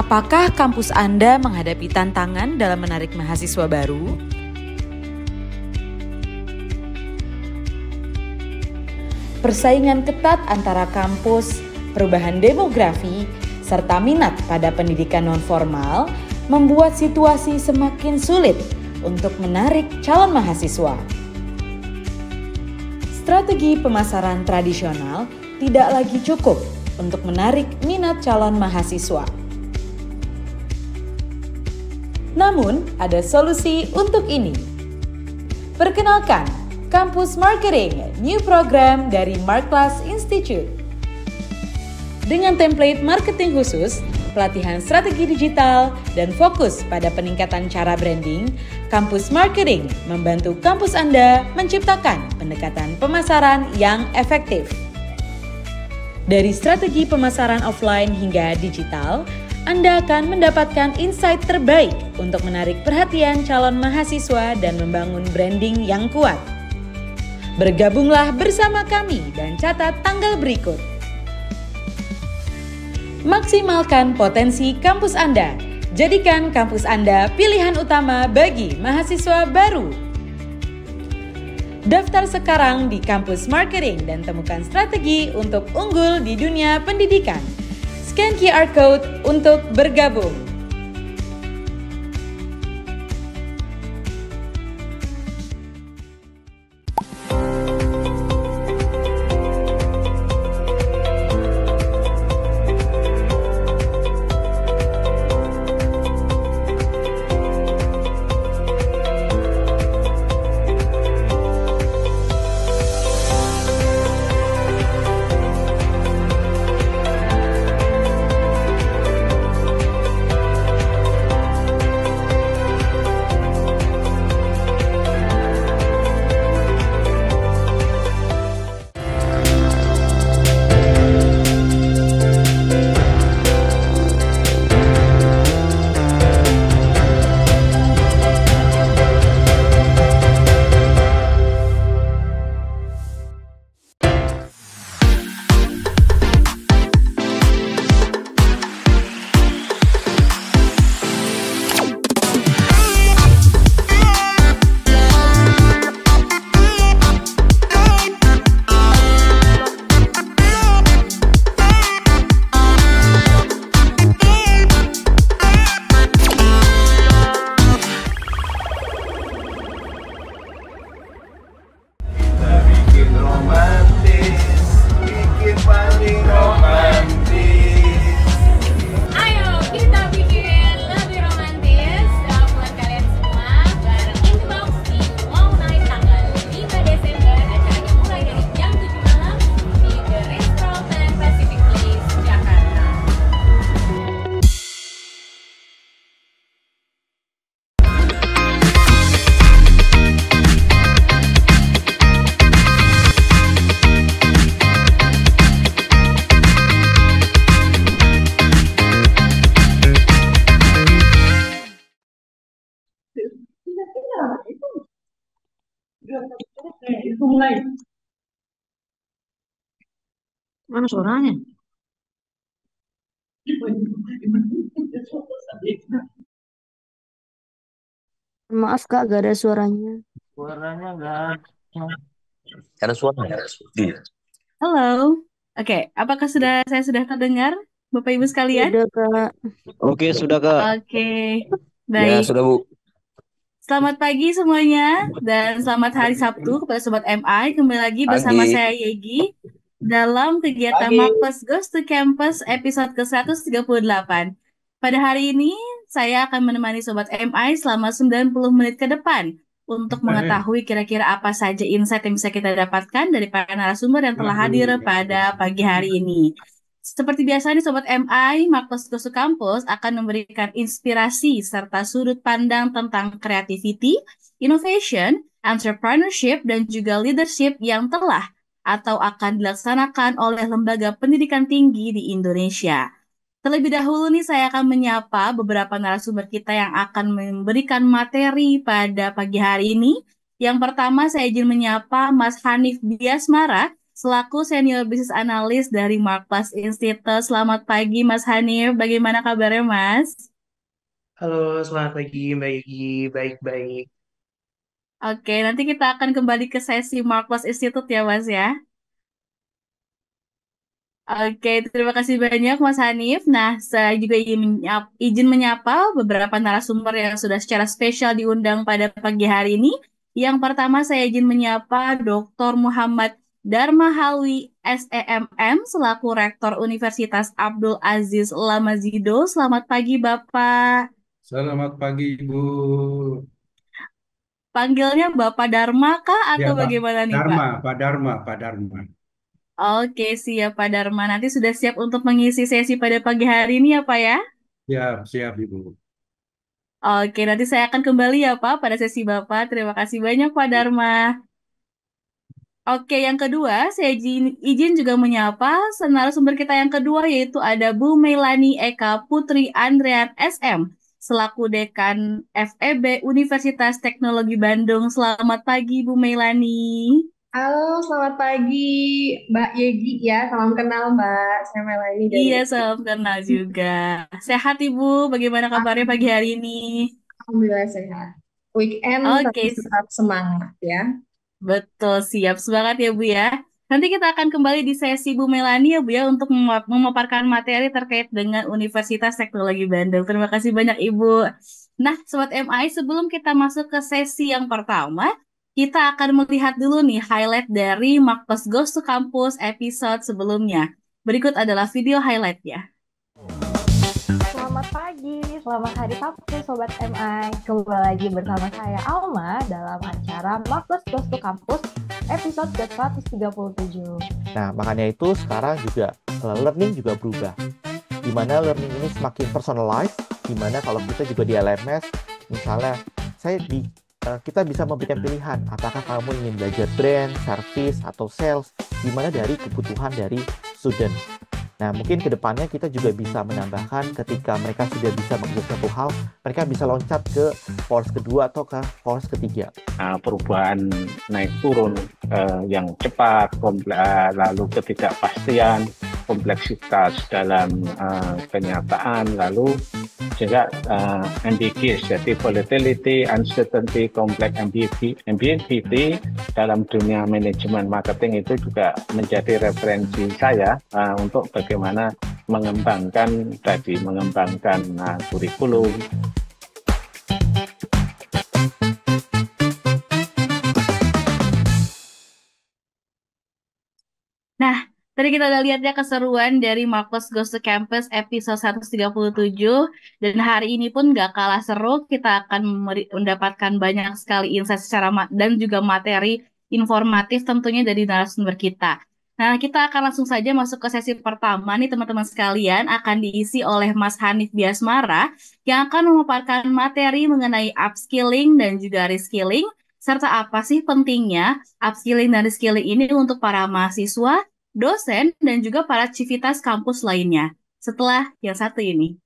Apakah kampus Anda menghadapi tantangan dalam menarik mahasiswa baru? Persaingan ketat antara kampus, perubahan demografi, serta minat pada pendidikan non-formal membuat situasi semakin sulit untuk menarik calon mahasiswa. Strategi pemasaran tradisional tidak lagi cukup untuk menarik minat calon mahasiswa. Namun, ada solusi untuk ini. Perkenalkan, Kampus Marketing, new program dari Markclass Institute. Dengan template marketing khusus, pelatihan strategi digital, dan fokus pada peningkatan cara branding, Kampus Marketing membantu kampus Anda menciptakan pendekatan pemasaran yang efektif. Dari strategi pemasaran offline hingga digital, Anda akan mendapatkan insight terbaik untuk menarik perhatian calon mahasiswa dan membangun branding yang kuat. Bergabunglah bersama kami dan catat tanggal berikut. Maksimalkan potensi kampus Anda. Jadikan kampus Anda pilihan utama bagi mahasiswa baru. Daftar sekarang di Kampus Marketing dan temukan strategi untuk unggul di dunia pendidikan. Scan QR Code untuk bergabung. Mana suaranya? Maaf Kak, gak ada suaranya. Suaranya enggak. Ada suaranya. Iya. Halo. Oke, apakah saya sudah terdengar, Bapak Ibu sekalian? Sudah Kak. Oke, sudah Kak. Oke, Ya, baik. sudah Bu. Selamat pagi semuanya dan selamat hari Sabtu kepada Sobat MI. Kembali lagi bersama Pagi. saya Yegi dalam kegiatan Pagi. Markclass Goes to Campus episode ke-138. Pada hari ini, saya akan menemani Sobat MI selama 90 menit ke depan untuk mengetahui kira-kira apa saja insight yang bisa kita dapatkan dari para narasumber yang telah hadir pada pagi hari ini. Seperti biasa nih Sobat MI, Markclass Goes to Campus akan memberikan inspirasi serta sudut pandang tentang creativity, innovation, entrepreneurship, dan juga leadership yang telah atau akan dilaksanakan oleh lembaga pendidikan tinggi di Indonesia. Terlebih dahulu nih saya akan menyapa beberapa narasumber kita yang akan memberikan materi pada pagi hari ini. Yang pertama saya izin menyapa Mas Hanif Biasmara, selaku Senior Business Analyst dari Marketplace Institute. Selamat pagi Mas Hanif, bagaimana kabarnya Mas? Halo, selamat pagi Mbak Yegi. Baik-baik. Oke, nanti kita akan kembali ke sesi Marketplace Institute ya Mas ya. Oke, terima kasih banyak Mas Hanif. Nah, saya juga izin menyapa beberapa narasumber yang sudah secara spesial diundang pada pagi hari ini. Yang pertama saya izin menyapa Dr. Muhammad Dharma Halwi SEMM selaku Rektor Universitas Abdul Aziz Lamazido. Selamat pagi Bapak. Selamat pagi, Ibu. Panggilnya Bapak Dharma kah Ya, atau Pak bagaimana nih Pak? Dharma, Pak Dharma, Pak Dharma. Oke, siap Pak Dharma. Nanti sudah siap untuk mengisi sesi pada pagi hari ini ya Pak ya? Siap, siap, Ibu. Oke, nanti saya akan kembali ya Pak pada sesi Bapak. Terima kasih banyak Pak Dharma. Oke, yang kedua, saya izin juga menyapa narasumber kita yang kedua yaitu ada Bu Melani Eka Putri Andrean SM selaku Dekan FEB Universitas Teknologi Bandung. Selamat pagi Bu Melani. Halo, selamat pagi Mbak Yegi ya. Salam kenal Mbak. Saya Melani dari Iya, salam kenal juga. Sehat Ibu, bagaimana kabarnya pagi hari ini? Alhamdulillah sehat. Weekend tapi Oke, tetap semangat ya. betul, siap semangat ya Bu ya. Nanti kita akan kembali di sesi Bu Melani ya Bu ya untuk memaparkan materi terkait dengan Universitas Teknologi Bandung. Terima kasih banyak Ibu. Nah, Sobat MI, sebelum kita masuk ke sesi yang pertama, kita akan melihat dulu nih highlight dari Marketplace Goes to Campus episode sebelumnya. Berikut adalah video highlightnya. Selamat pagi, selamat hari Sabtu Sobat MI. Kembali lagi bersama saya Alma dalam acara Marketplace Goes to Campus episode ke-137. Nah, makanya itu sekarang juga learning juga berubah. Di mana learning ini semakin personalized, di mana kalau kita juga di LMS, misalnya kita bisa memberikan pilihan apakah kamu ingin belajar brand, service, atau sales, di mana dari kebutuhan dari student. Nah, mungkin ke depannya kita juga bisa menambahkan ketika mereka sudah bisa mengerjakan satu hal, mereka bisa loncat ke course kedua atau ke course ketiga. Perubahan naik turun yang cepat, lalu ketidakpastian, kompleksitas dalam kenyataan, lalu juga ambiguous, jadi volatility, uncertainty, complex ambiguity dalam dunia manajemen marketing itu juga menjadi referensi saya untuk bagaimana mengembangkan kurikulum. Nah, tadi kita udah lihat ya keseruan dari Marketplace Goes to Campus episode 137 dan hari ini pun gak kalah seru, kita akan mendapatkan banyak sekali insight secara dan juga materi informatif tentunya dari narasumber kita. Nah, kita akan langsung saja masuk ke sesi pertama nih teman-teman sekalian, akan diisi oleh Mas Hanif Biasmara yang akan memaparkan materi mengenai upskilling dan juga reskilling, serta apa sih pentingnya upskilling dan reskilling ini untuk para mahasiswa, dosen, dan juga para civitas kampus lainnya. Setelah yang satu ini.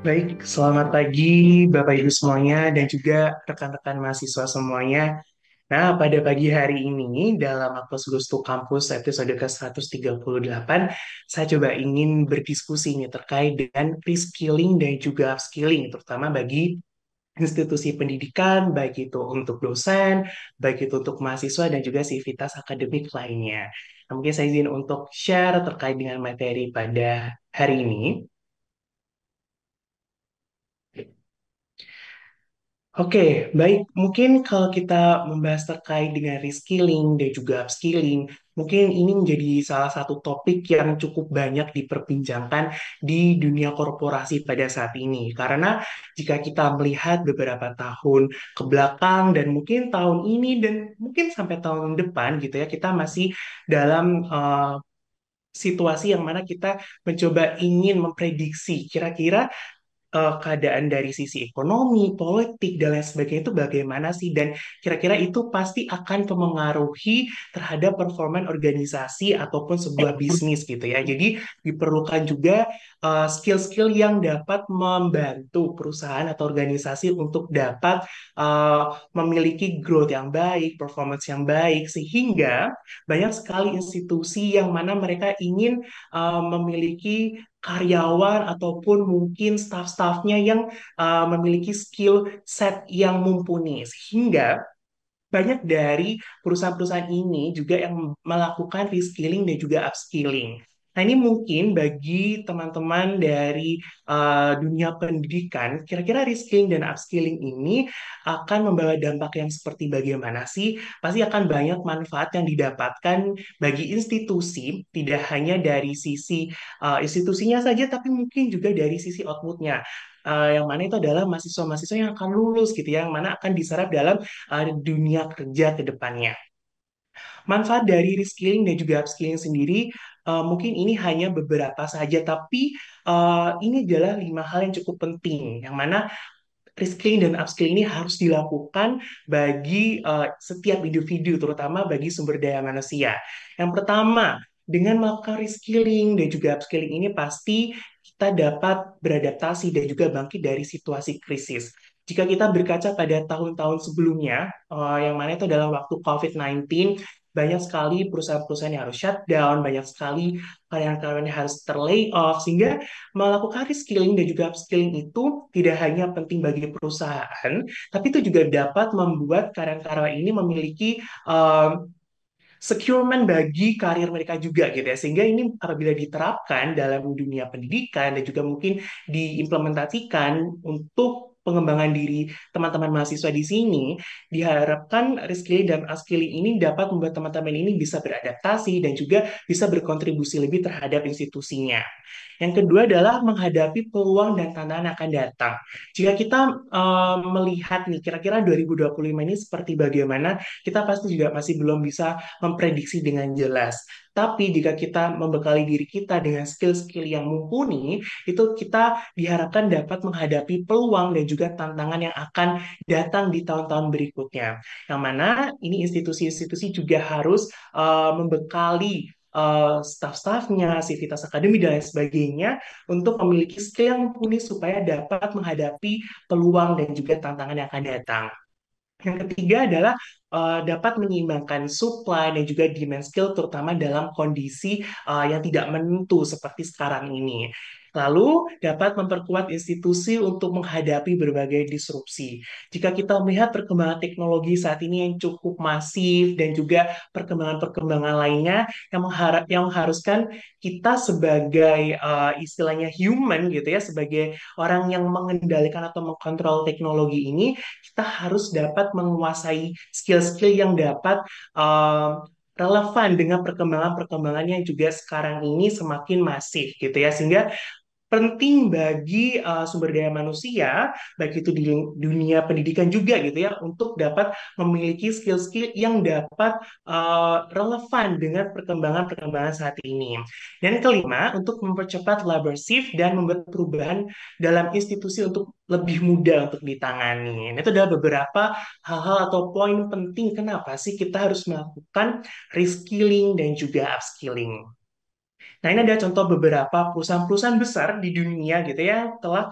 Baik, selamat pagi Bapak Ibu semuanya dan juga rekan-rekan mahasiswa semuanya. Nah, pada pagi hari ini dalam Marketplace Goes to Campus episode ke-138, saya coba ingin berdiskusi nih terkait dengan reskilling dan juga upskilling, terutama bagi institusi pendidikan, baik itu untuk dosen, baik itu untuk mahasiswa dan juga sivitas akademik lainnya. Nah, mungkin saya izin untuk share terkait dengan materi pada hari ini. Oke, baik. Mungkin kalau kita membahas terkait dengan reskilling dan juga upskilling, mungkin ini menjadi salah satu topik yang cukup banyak diperbincangkan di dunia korporasi pada saat ini. Karena jika kita melihat beberapa tahun ke belakang dan mungkin tahun ini dan mungkin sampai tahun depan gitu ya, kita masih dalam situasi yang mana kita mencoba ingin memprediksi kira-kira keadaan dari sisi ekonomi, politik, dan lain sebagainya itu bagaimana sih? Dan kira-kira itu pasti akan memengaruhi terhadap performa organisasi ataupun sebuah bisnis gitu ya. Jadi diperlukan juga skill-skill yang dapat membantu perusahaan atau organisasi untuk dapat memiliki growth yang baik, performance yang baik, sehingga banyak sekali institusi yang mana mereka ingin memiliki karyawan ataupun mungkin staff-staffnya yang memiliki skill set yang mumpuni, sehingga banyak dari perusahaan-perusahaan ini juga yang melakukan reskilling dan juga upskilling. Nah, ini mungkin bagi teman-teman dari dunia pendidikan, kira-kira reskilling dan upskilling ini akan membawa dampak yang seperti bagaimana sih? Pasti akan banyak manfaat yang didapatkan bagi institusi, tidak hanya dari sisi institusinya saja, tapi mungkin juga dari sisi outputnya. Yang mana itu adalah mahasiswa-mahasiswa yang akan lulus gitu ya, yang mana akan diserap dalam dunia kerja ke depannya. Manfaat dari reskilling dan juga upskilling sendiri mungkin ini hanya beberapa saja, tapi ini adalah 5 hal yang cukup penting, yang mana reskilling dan upskilling ini harus dilakukan bagi setiap individu, terutama bagi sumber daya manusia. Yang pertama, dengan melakukan reskilling dan juga upskilling ini pasti kita dapat beradaptasi dan juga bangkit dari situasi krisis. Jika kita berkaca pada tahun-tahun sebelumnya, yang mana itu adalah waktu COVID-19, banyak sekali perusahaan-perusahaan yang harus shutdown, banyak sekali karyawan-karyawan yang harus terlay off, sehingga melakukan reskilling dan juga upskilling itu tidak hanya penting bagi perusahaan, tapi itu juga dapat membuat karyawan-karyawan ini memiliki securement bagi karir mereka juga gitu ya. Sehingga ini apabila diterapkan dalam dunia pendidikan dan juga mungkin diimplementasikan untuk pengembangan diri teman-teman mahasiswa di sini, diharapkan reskilling dan upskilling ini dapat membuat teman-teman ini bisa beradaptasi dan juga bisa berkontribusi lebih terhadap institusinya. Yang kedua adalah menghadapi peluang dan tantangan yang akan datang. Jika kita melihat nih, kira-kira 2025 ini seperti bagaimana, kita pasti juga masih belum bisa memprediksi dengan jelas. Tapi jika kita membekali diri kita dengan skill-skill yang mumpuni, itu kita diharapkan dapat menghadapi peluang dan juga tantangan yang akan datang di tahun-tahun berikutnya. Yang mana ini institusi-institusi juga harus membekali staff-staffnya, sivitas akademi, dan lain sebagainya untuk memiliki skill yang mumpuni supaya dapat menghadapi peluang dan juga tantangan yang akan datang. Yang ketiga adalah dapat menyeimbangkan supply dan juga demand skill, terutama dalam kondisi yang tidak menentu seperti sekarang ini. Lalu dapat memperkuat institusi untuk menghadapi berbagai disrupsi. Jika kita melihat perkembangan teknologi saat ini yang cukup masif dan juga perkembangan-perkembangan lainnya yang mengharuskan kita sebagai istilahnya human gitu ya, sebagai orang yang mengendalikan atau mengkontrol teknologi ini, kita harus dapat menguasai skill-skill yang dapat relevan dengan perkembangan-perkembangan yang juga sekarang ini semakin masif gitu ya, sehingga penting bagi sumber daya manusia, baik itu di dunia pendidikan juga gitu ya, untuk dapat memiliki skill-skill yang dapat relevan dengan perkembangan-perkembangan saat ini. Dan kelima, untuk mempercepat labor shift dan membuat perubahan dalam institusi untuk lebih mudah untuk ditangani. Ini itu adalah beberapa hal-hal atau poin penting kenapa sih kita harus melakukan reskilling dan juga upskilling. Nah, ini ada contoh beberapa perusahaan-perusahaan besar di dunia gitu ya, telah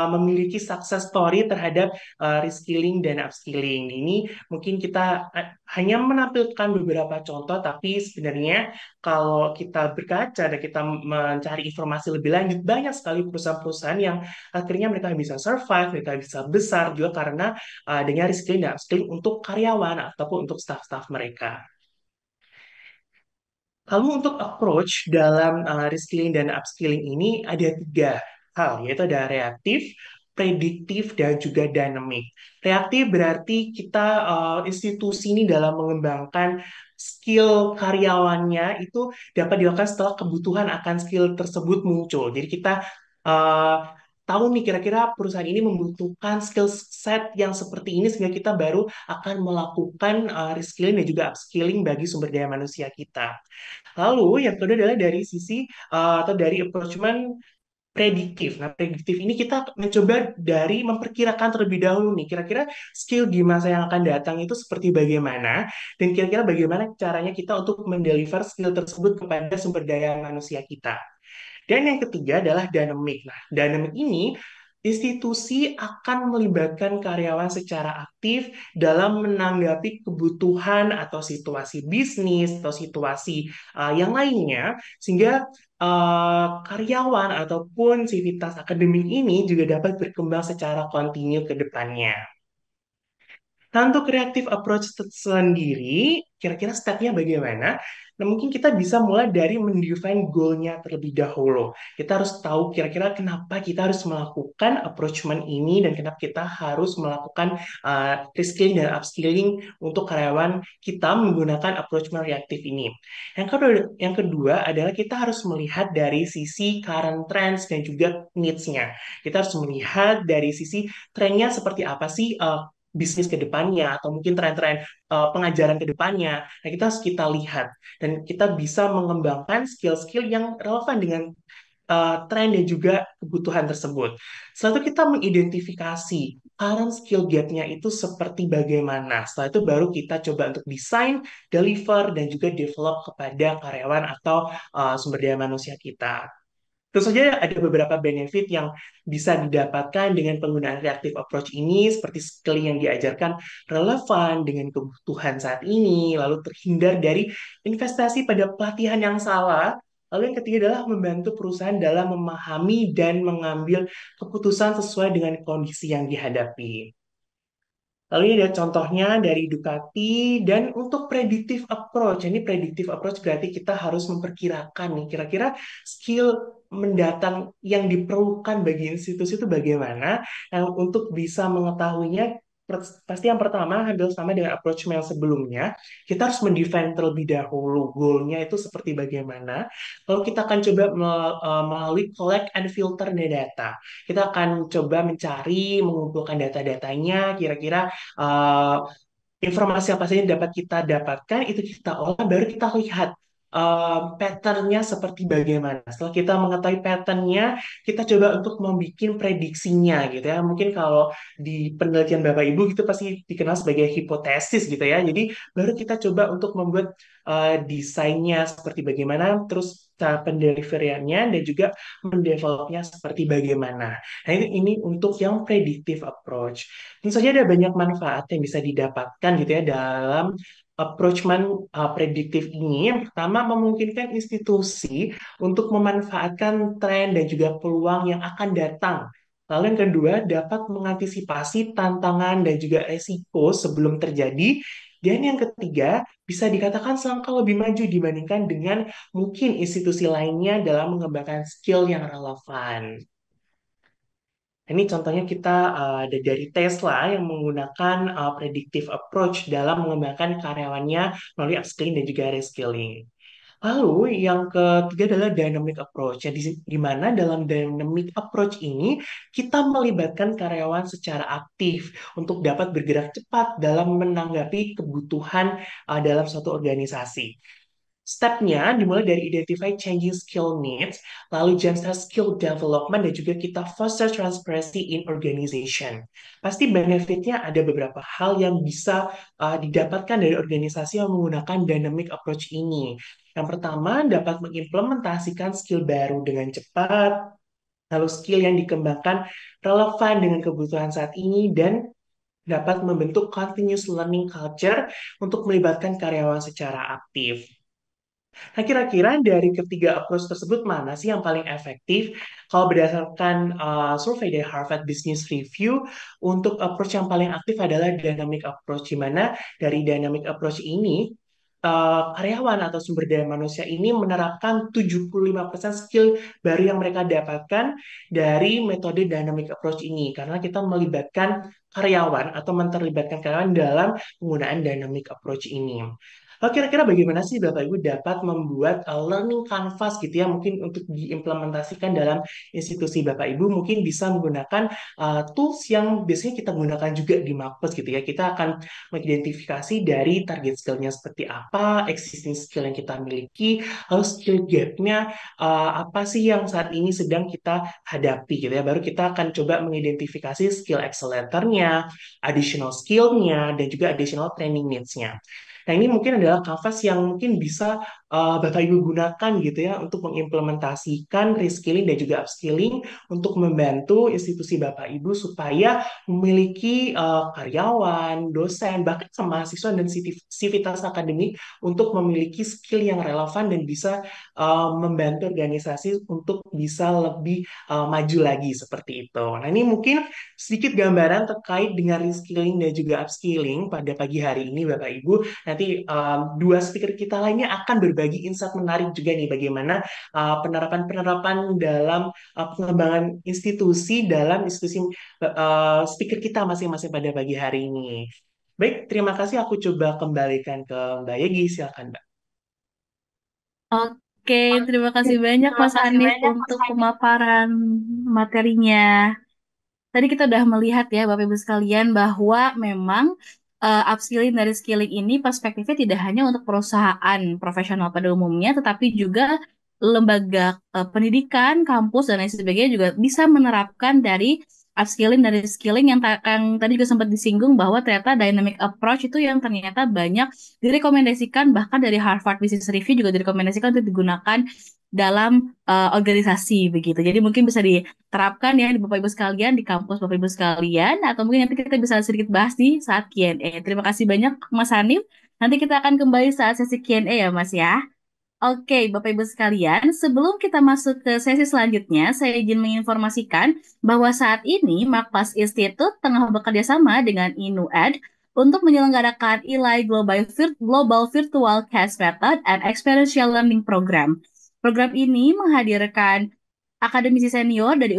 memiliki success story terhadap reskilling dan upskilling. Ini mungkin kita hanya menampilkan beberapa contoh, tapi sebenarnya kalau kita berkaca dan kita mencari informasi lebih lanjut, banyak sekali perusahaan-perusahaan yang akhirnya mereka bisa survive, mereka bisa besar juga karena dengan reskilling dan upskilling untuk karyawan ataupun untuk staff-staff mereka. Lalu untuk approach dalam reskilling dan upskilling ini ada 3 hal, yaitu ada reaktif, prediktif, dan juga dynamic. Reaktif berarti kita institusi ini dalam mengembangkan skill karyawannya itu dapat dilakukan setelah kebutuhan akan skill tersebut muncul. Jadi kita tahu nih kira-kira perusahaan ini membutuhkan skill set yang seperti ini, sehingga kita baru akan melakukan reskilling dan juga upskilling bagi sumber daya manusia kita. Lalu yang kedua adalah dari sisi atau dari approachment prediktif. Nah, prediktif ini kita mencoba dari memperkirakan terlebih dahulu nih, kira-kira skill di masa yang akan datang itu seperti bagaimana, dan kira-kira bagaimana caranya kita untuk mendeliver skill tersebut kepada sumber daya manusia kita. Dan yang ketiga adalah dynamic. Nah, dynamic ini institusi akan melibatkan karyawan secara aktif dalam menanggapi kebutuhan atau situasi bisnis atau situasi yang lainnya, sehingga karyawan ataupun sivitas akademik ini juga dapat berkembang secara kontinu ke depannya. Nah, untuk reactive approach sendiri, kira-kira stepnya bagaimana? Nah, mungkin kita bisa mulai dari mendefine goal-nya terlebih dahulu. Kita harus tahu kira-kira kenapa kita harus melakukan approachment ini dan kenapa kita harus melakukan reskilling dan upskilling untuk karyawan kita menggunakan approachment reactive ini. Yang kedua adalah kita harus melihat dari sisi current trends dan juga needs-nya. Kita harus melihat dari sisi trennya seperti apa sih bisnis ke depannya atau mungkin tren-tren pengajaran ke depannya. Nah, kita lihat dan kita bisa mengembangkan skill-skill yang relevan dengan tren dan juga kebutuhan tersebut. Setelah itu kita mengidentifikasi current skill gap-nya itu seperti bagaimana. Setelah itu baru kita coba untuk desain, deliver, dan juga develop kepada karyawan atau sumber daya manusia kita. Tentu saja ada beberapa benefit yang bisa didapatkan dengan penggunaan reactive approach ini, seperti skill yang diajarkan relevan dengan kebutuhan saat ini, lalu terhindar dari investasi pada pelatihan yang salah. Lalu yang ketiga adalah membantu perusahaan dalam memahami dan mengambil keputusan sesuai dengan kondisi yang dihadapi. Lalu ini ada contohnya dari Ducati, dan untuk predictive approach, ini predictive approach berarti kita harus memperkirakan nih kira-kira skill mendatang yang diperlukan bagi institusi itu bagaimana. Nah, untuk bisa mengetahuinya, pasti yang pertama hampir sama dengan approach yang sebelumnya, kita harus mendefine terlebih dahulu goal-nya itu seperti bagaimana. Lalu kita akan coba melalui collect and filter data. Kita akan coba mencari, mengumpulkan data-datanya, kira-kira informasi apa saja yang dapat kita dapatkan, itu kita olah, baru kita lihat pattern-nya seperti bagaimana. Setelah kita mengetahui pattern-nya, kita coba untuk membuat prediksinya gitu ya. Mungkin kalau di penelitian Bapak Ibu itu pasti dikenal sebagai hipotesis gitu ya. Jadi baru kita coba untuk membuat desainnya seperti bagaimana, terus cara pendeliveriannya dan juga mendevelopnya seperti bagaimana. Nah, ini untuk yang predictive approach. Tentu saja ada banyak manfaat yang bisa didapatkan gitu ya dalam approachment prediktif ini. Yang pertama, memungkinkan institusi untuk memanfaatkan tren dan juga peluang yang akan datang. Lalu yang kedua, dapat mengantisipasi tantangan dan juga resiko sebelum terjadi. Dan yang ketiga, bisa dikatakan selangkah lebih maju dibandingkan dengan mungkin institusi lainnya dalam mengembangkan skill yang relevan. Ini contohnya kita ada dari Tesla yang menggunakan predictive approach dalam mengembangkan karyawannya melalui upskilling dan juga reskilling. Lalu yang ketiga adalah dynamic approach. Di mana dalam dynamic approach ini kita melibatkan karyawan secara aktif untuk dapat bergerak cepat dalam menanggapi kebutuhan dalam suatu organisasi. Stepnya dimulai dari identify changing skill needs, lalu jumpstart skill development, dan juga kita foster transparency in organization. Pasti benefitnya ada beberapa hal yang bisa didapatkan dari organisasi yang menggunakan dynamic approach ini. Yang pertama, dapat mengimplementasikan skill baru dengan cepat, lalu skill yang dikembangkan relevan dengan kebutuhan saat ini, dan dapat membentuk continuous learning culture untuk melibatkan karyawan secara aktif. Nah, kira-kira dari ketiga approach tersebut mana sih yang paling efektif? Kalau berdasarkan survei dari Harvard Business Review, untuk approach yang paling aktif adalah dynamic approach, di mana dari dynamic approach ini, karyawan atau sumber daya manusia ini menerapkan 75% skill baru yang mereka dapatkan dari metode dynamic approach ini. Karena kita melibatkan karyawan atau menterlibatkan karyawan dalam penggunaan dynamic approach ini. Kira-kira bagaimana sih Bapak Ibu dapat membuat learning canvas gitu ya, mungkin untuk diimplementasikan dalam institusi Bapak Ibu, mungkin bisa menggunakan tools yang biasanya kita gunakan juga di Mapes gitu ya. Kita akan mengidentifikasi dari target skillnya seperti apa, existing skill yang kita miliki, lalu skill gapnya apa sih yang saat ini sedang kita hadapi gitu ya. Baru kita akan coba mengidentifikasi skill accelerator-nya, additional skill-nya, dan juga additional training needs-nya. Nah, ini mungkin adalah kanvas yang mungkin bisa Bapak Ibu gunakan gitu ya untuk mengimplementasikan reskilling dan juga upskilling untuk membantu institusi Bapak Ibu supaya memiliki karyawan, dosen, bahkan sama mahasiswa dan sivitas akademik untuk memiliki skill yang relevan dan bisa membantu organisasi untuk bisa lebih maju lagi seperti itu. Nah, ini mungkin sedikit gambaran terkait dengan reskilling dan juga upskilling pada pagi hari ini Bapak Ibu. Nanti dua speaker kita lainnya akan berbagi insight menarik juga nih bagaimana penerapan-penerapan dalam pengembangan institusi dalam institusi speaker kita masing-masing pada pagi hari ini. Baik, terima kasih. Aku coba kembalikan ke Mbak Yegi. Silakan, Mbak. Oke, terima kasih banyak Mas Hanif untuk pemaparan materinya. Tadi kita udah melihat ya Bapak Ibu sekalian bahwa memang upskilling dari skilling ini perspektifnya tidak hanya untuk perusahaan profesional pada umumnya, tetapi juga lembaga pendidikan, kampus dan lain sebagainya juga bisa menerapkan dari upskilling dari skilling yang tadi juga sempat disinggung bahwa ternyata dynamic approach itu yang ternyata banyak direkomendasikan, bahkan dari Harvard Business Review juga direkomendasikan untuk digunakan dalam organisasi begitu. Jadi mungkin bisa diterapkan ya di Bapak Ibu sekalian, di kampus Bapak Ibu sekalian, atau mungkin nanti kita bisa sedikit bahas di saat Q&A. Terima kasih banyak Mas Hanif. Nanti kita akan kembali saat sesi Q&A ya Mas ya. Oke, Bapak Ibu sekalian, sebelum kita masuk ke sesi selanjutnya, saya izin menginformasikan bahwa saat ini Markpas Institute tengah bekerja sama dengan INUAD untuk menyelenggarakan ELI Global Virtual Cast Method and Experiential Learning Program. Program ini menghadirkan akademisi senior dari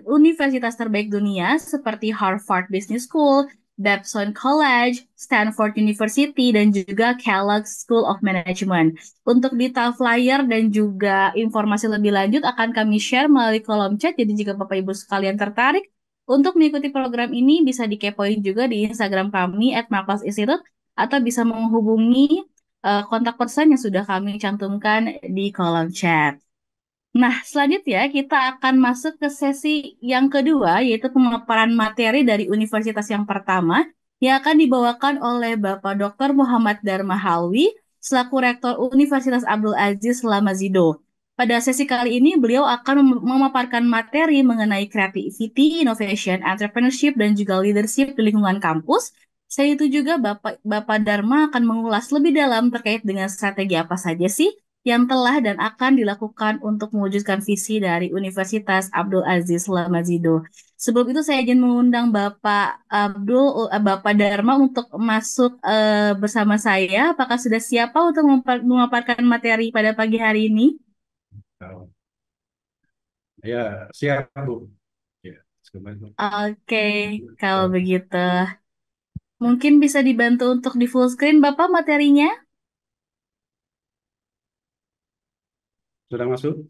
universitas terbaik dunia seperti Harvard Business School, Babson College, Stanford University, dan juga Kellogg School of Management. Untuk detail flyer dan juga informasi lebih lanjut akan kami share melalui kolom chat, jadi jika Bapak Ibu sekalian tertarik untuk mengikuti program ini bisa dikepoin juga di Instagram kami @markplasinstitute atau bisa menghubungi kontak person yang sudah kami cantumkan di kolom chat. Nah, selanjutnya kita akan masuk ke sesi yang kedua, yaitu pemaparan materi dari universitas yang pertama, yang akan dibawakan oleh Bapak Dr. Muhammad Dharma Halwi, selaku Rektor Universitas Abdul Aziz Lamazido. Pada sesi kali ini, beliau akan memaparkan materi mengenai creativity, innovation, entrepreneurship, dan juga leadership di lingkungan kampus. Selain itu juga Bapak Dharma akan mengulas lebih dalam terkait dengan strategi apa saja sih yang telah dan akan dilakukan untuk mewujudkan visi dari Universitas Abdul Aziz Lamazido. Sebelum itu saya izin mengundang Bapak Dharma untuk masuk bersama saya. Apakah sudah siap Pak untuk memaparkan materi pada pagi hari ini? Ya, siap, Bu. Ya, Oke, kalau begitu. Mungkin bisa dibantu untuk di full screen Bapak materinya? Sudah masuk?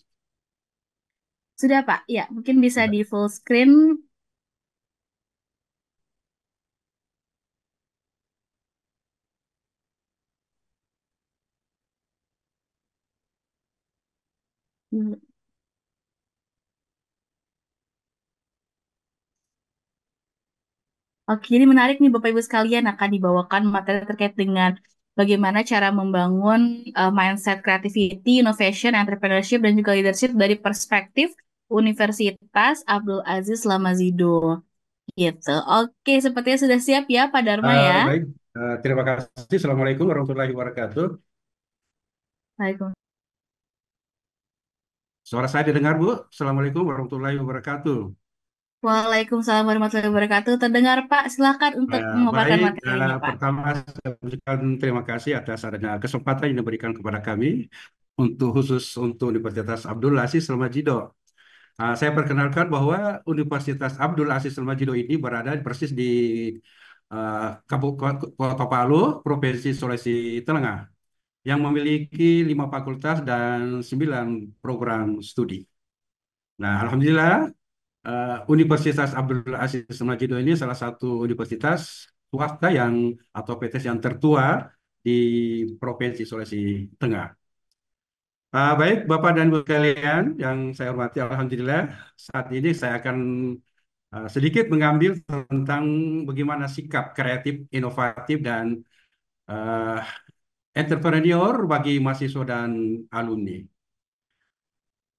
Sudah Pak, ya mungkin bisa di full screen. Oke, jadi menarik nih Bapak Ibu sekalian akan dibawakan materi terkait dengan bagaimana cara membangun mindset creativity, innovation, entrepreneurship, dan juga leadership dari perspektif Universitas Abdul Aziz Lamazido. Gitu. Oke, sepertinya sudah siap ya Pak Dharma ya. Baik, terima kasih. Assalamualaikum warahmatullahi wabarakatuh. Waalaikumsalam. Suara saya didengar, Bu? Assalamualaikum warahmatullahi wabarakatuh. Waalaikumsalam warahmatullahi wabarakatuh. Terdengar Pak, silakan untuk memaparkan Baik, materinya Pak. pertama saya ucapkan terima kasih atas adanya kesempatan yang diberikan kepada kami khusus untuk Universitas Abdul Aziz Lamazido. Saya perkenalkan bahwa Universitas Abdul Aziz Lamazido ini berada persis di Kota Palu, Provinsi Sulawesi Tengah. yang memiliki 5 fakultas dan 9 program studi. Nah, alhamdulillah Universitas Abdul Aziz Majido ini salah satu universitas swasta atau PTS yang tertua di Provinsi Sulawesi Tengah. Baik, Bapak dan Ibu sekalian yang saya hormati, alhamdulillah saat ini saya akan sedikit mengambil tentang bagaimana sikap kreatif, inovatif, dan uh, entrepreneur bagi mahasiswa dan alumni.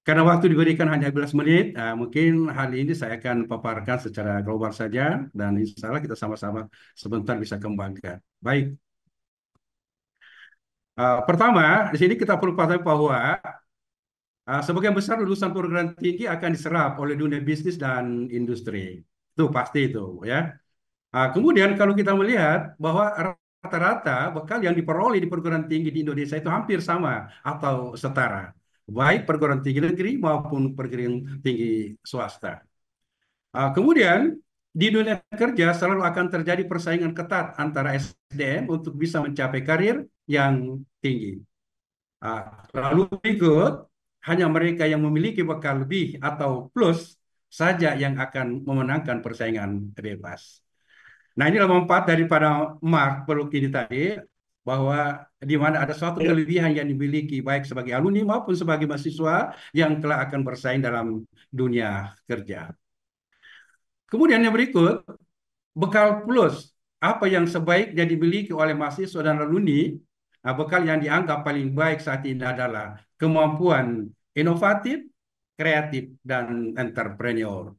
Karena waktu diberikan hanya 15 menit, mungkin hal ini saya akan paparkan secara global saja, dan insya Allah kita sama-sama sebentar bisa kembangkan. Baik. Pertama, di sini kita perlu pahami bahwa sebagian besar lulusan perguruan tinggi akan diserap oleh dunia bisnis dan industri. Itu pasti itu, ya. Kemudian kalau kita melihat bahwa rata-rata bekal yang diperoleh di perguruan tinggi di Indonesia itu hampir sama atau setara, baik perguruan tinggi negeri maupun perguruan tinggi swasta. Kemudian di dunia kerja selalu akan terjadi persaingan ketat antara SDM untuk bisa mencapai karir yang tinggi. Lalu berikut, hanya mereka yang memiliki bekal lebih atau plus saja yang akan memenangkan persaingan bebas. Nah, inilah manfaat daripada Mark Peluk ini tadi, bahwa di mana ada suatu kelebihan yang dimiliki baik sebagai alumni maupun sebagai mahasiswa yang telah akan bersaing dalam dunia kerja. Kemudian yang berikut, bekal plus apa yang sebaiknya dimiliki oleh mahasiswa dan alumni. Bekal yang dianggap paling baik saat ini adalah kemampuan inovatif, kreatif, dan entrepreneur.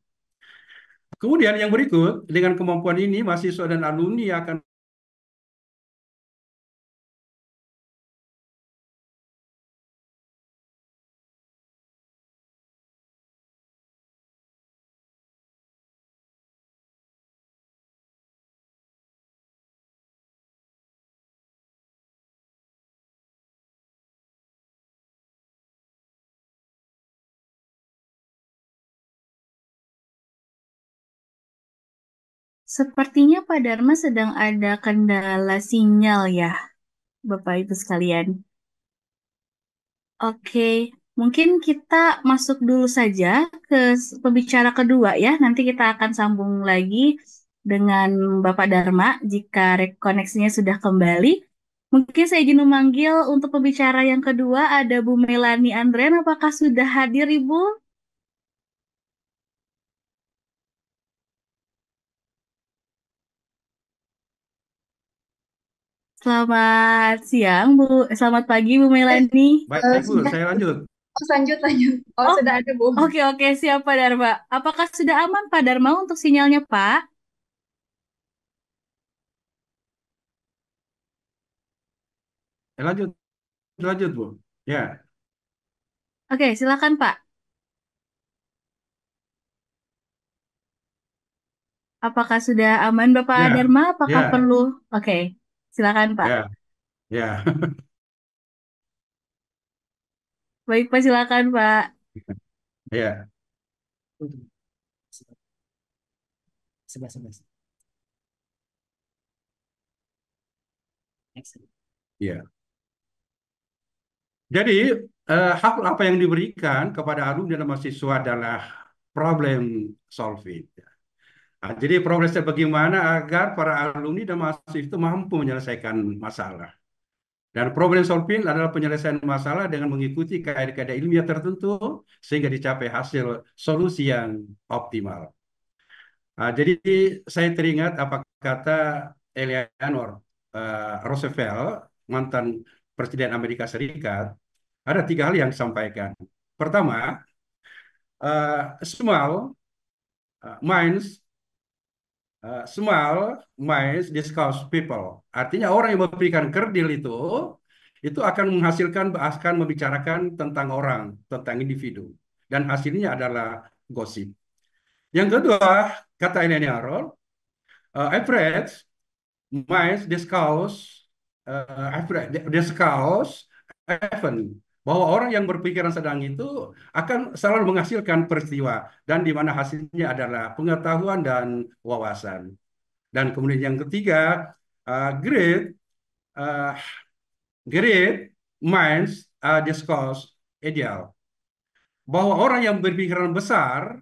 Kemudian yang berikut, dengan kemampuan ini, mahasiswa dan alumni akan Sepertinya Pak Dharma sedang ada kendala sinyal ya, Bapak Ibu sekalian. Oke, mungkin kita masuk dulu saja ke pembicara kedua ya. Nanti kita akan sambung lagi dengan Bapak Dharma jika koneksinya sudah kembali. Mungkin saya izin memanggil untuk pembicara yang kedua ada Bu Melani Andren. Apakah sudah hadir Ibu? Selamat siang Bu, selamat pagi Bu Melani. Baik Bu, saya lanjut. Lanjut. Sudah ada Bu. Oke, siap Pak Dharma. Apakah sudah aman Pak Dharma untuk sinyalnya Pak? Lanjut Bu. Ya. Oke, silakan Pak. Apakah sudah aman Bapak Dharma? Apakah perlu? Oke, silakan Pak. Ya. Baik Pak, silakan Pak. Ya. Sebelah. Ya. Jadi, hak apa yang diberikan kepada alumni dan mahasiswa adalah problem solving. Jadi progresnya bagaimana agar para alumni dan mahasiswa itu mampu menyelesaikan masalah. Dan problem solving adalah penyelesaian masalah dengan mengikuti kaidah-kaidah ilmiah tertentu sehingga dicapai hasil solusi yang optimal. Jadi saya teringat apa kata Eleanor Roosevelt, mantan Presiden Amerika Serikat, ada 3 hal yang disampaikan. Pertama, small minds discuss people. Artinya orang yang memberikan kerdil itu akan membicarakan tentang orang, tentang individu, dan hasilnya adalah gosip. Yang kedua, kata Eleanor, average minds discuss event, bahwa orang yang berpikiran sedang itu akan selalu menghasilkan peristiwa dan di mana hasilnya adalah pengetahuan dan wawasan. Dan kemudian yang ketiga, great minds discourse ideal. Bahwa orang yang berpikiran besar,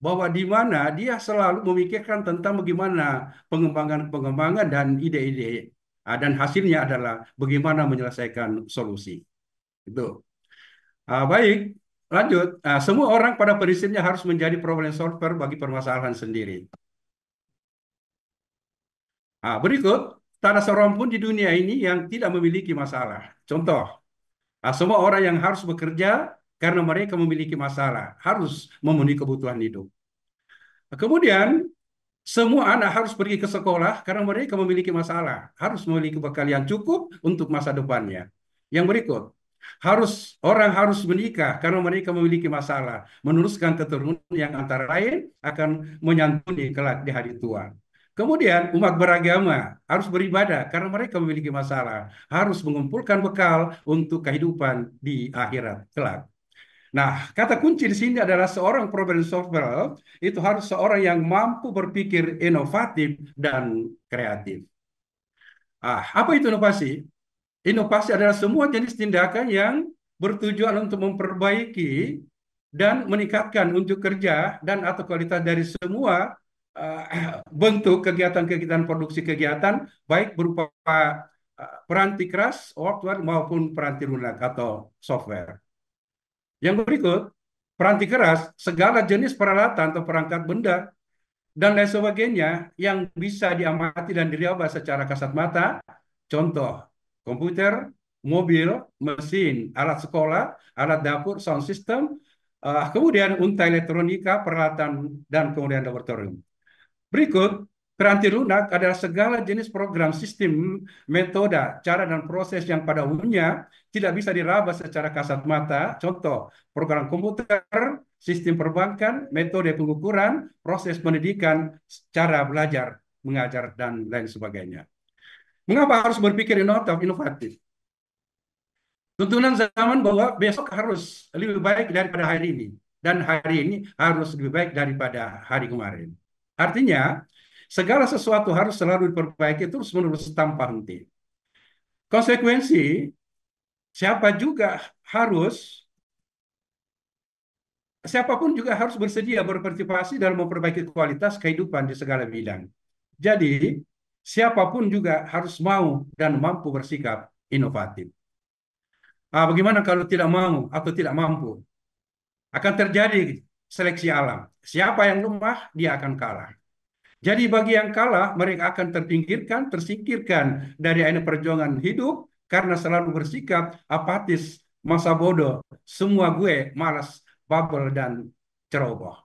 bahwa di mana dia selalu memikirkan tentang bagaimana pengembangan-pengembangan dan ide-ide, dan hasilnya adalah bagaimana menyelesaikan solusi. Itu. Baik, lanjut. Semua orang pada prinsipnya harus menjadi problem solver bagi permasalahan sendiri. Berikut, tak ada seorang pun di dunia ini yang tidak memiliki masalah. Contoh, semua orang yang harus bekerja karena mereka memiliki masalah, harus memenuhi kebutuhan hidup. Kemudian, semua anak harus pergi ke sekolah karena mereka memiliki masalah, harus memiliki bekal yang cukup untuk masa depannya. Yang berikut, orang harus menikah karena mereka memiliki masalah, meneruskan keturunan yang antara lain akan menyantuni kelak di hari tua. Kemudian umat beragama harus beribadah karena mereka memiliki masalah, harus mengumpulkan bekal untuk kehidupan di akhirat kelak. Nah, kata kunci di sini adalah seorang problem solver itu harus seorang yang mampu berpikir inovatif dan kreatif. Apa itu inovasi? Inovasi adalah semua jenis tindakan yang bertujuan untuk memperbaiki dan meningkatkan unjuk kerja dan atau kualitas dari semua bentuk kegiatan-kegiatan produksi kegiatan, baik berupa peranti keras, software maupun peranti lunak atau software. Yang berikut, peranti keras, segala jenis peralatan atau perangkat benda, dan lain sebagainya yang bisa diamati dan diraba secara kasat mata. Contoh, komputer, mobil, mesin, alat sekolah, alat dapur, sound system, kemudian unta elektronika, peralatan, dan kemudian laboratorium. Berikut, peranti lunak adalah segala jenis program, sistem, metode, cara, dan proses yang pada umumnya tidak bisa diraba secara kasat mata. Contoh, program komputer, sistem perbankan, metode pengukuran, proses pendidikan, cara belajar, mengajar, dan lain sebagainya. Mengapa harus berpikir inovatif? Tuntunan zaman bahwa besok harus lebih baik daripada hari ini, dan hari ini harus lebih baik daripada hari kemarin. Artinya, segala sesuatu harus selalu diperbaiki terus-menerus tanpa henti. Konsekuensi, siapapun juga harus bersedia berpartisipasi dalam memperbaiki kualitas kehidupan di segala bidang. Jadi, siapapun juga harus mau dan mampu bersikap inovatif. Bagaimana kalau tidak mau atau tidak mampu? Akan terjadi seleksi alam. Siapa yang lemah, dia akan kalah. Jadi bagi yang kalah, mereka akan terpinggirkan, tersingkirkan dari arena perjuangan hidup karena selalu bersikap apatis, masa bodoh, semua gue, malas, babel, dan ceroboh.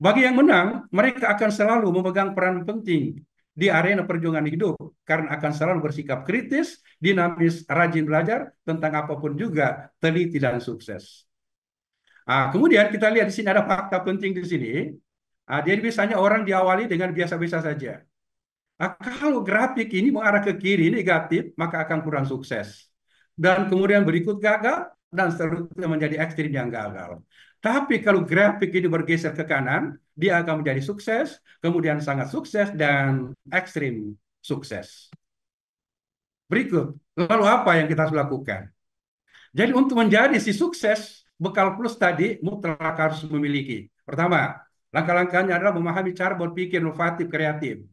Bagi yang menang, mereka akan selalu memegang peran penting di arena perjuangan hidup karena akan selalu bersikap kritis, dinamis, rajin belajar tentang apapun juga, teliti dan sukses. Kemudian kita lihat di sini ada fakta penting di sini. Jadi biasanya orang diawali dengan biasa-biasa saja. Kalau grafik ini mengarah ke kiri negatif, maka akan kurang sukses. Dan kemudian berikut gagal, dan seterusnya menjadi ekstrim yang gagal. Tapi kalau grafik ini bergeser ke kanan, dia akan menjadi sukses, kemudian sangat sukses, dan ekstrim sukses. Berikut, lalu apa yang kita harus lakukan? Jadi untuk menjadi si sukses, bekal plus tadi mutlak harus memiliki. Pertama, langkah-langkahnya adalah memahami cara berpikir inovatif, kreatif.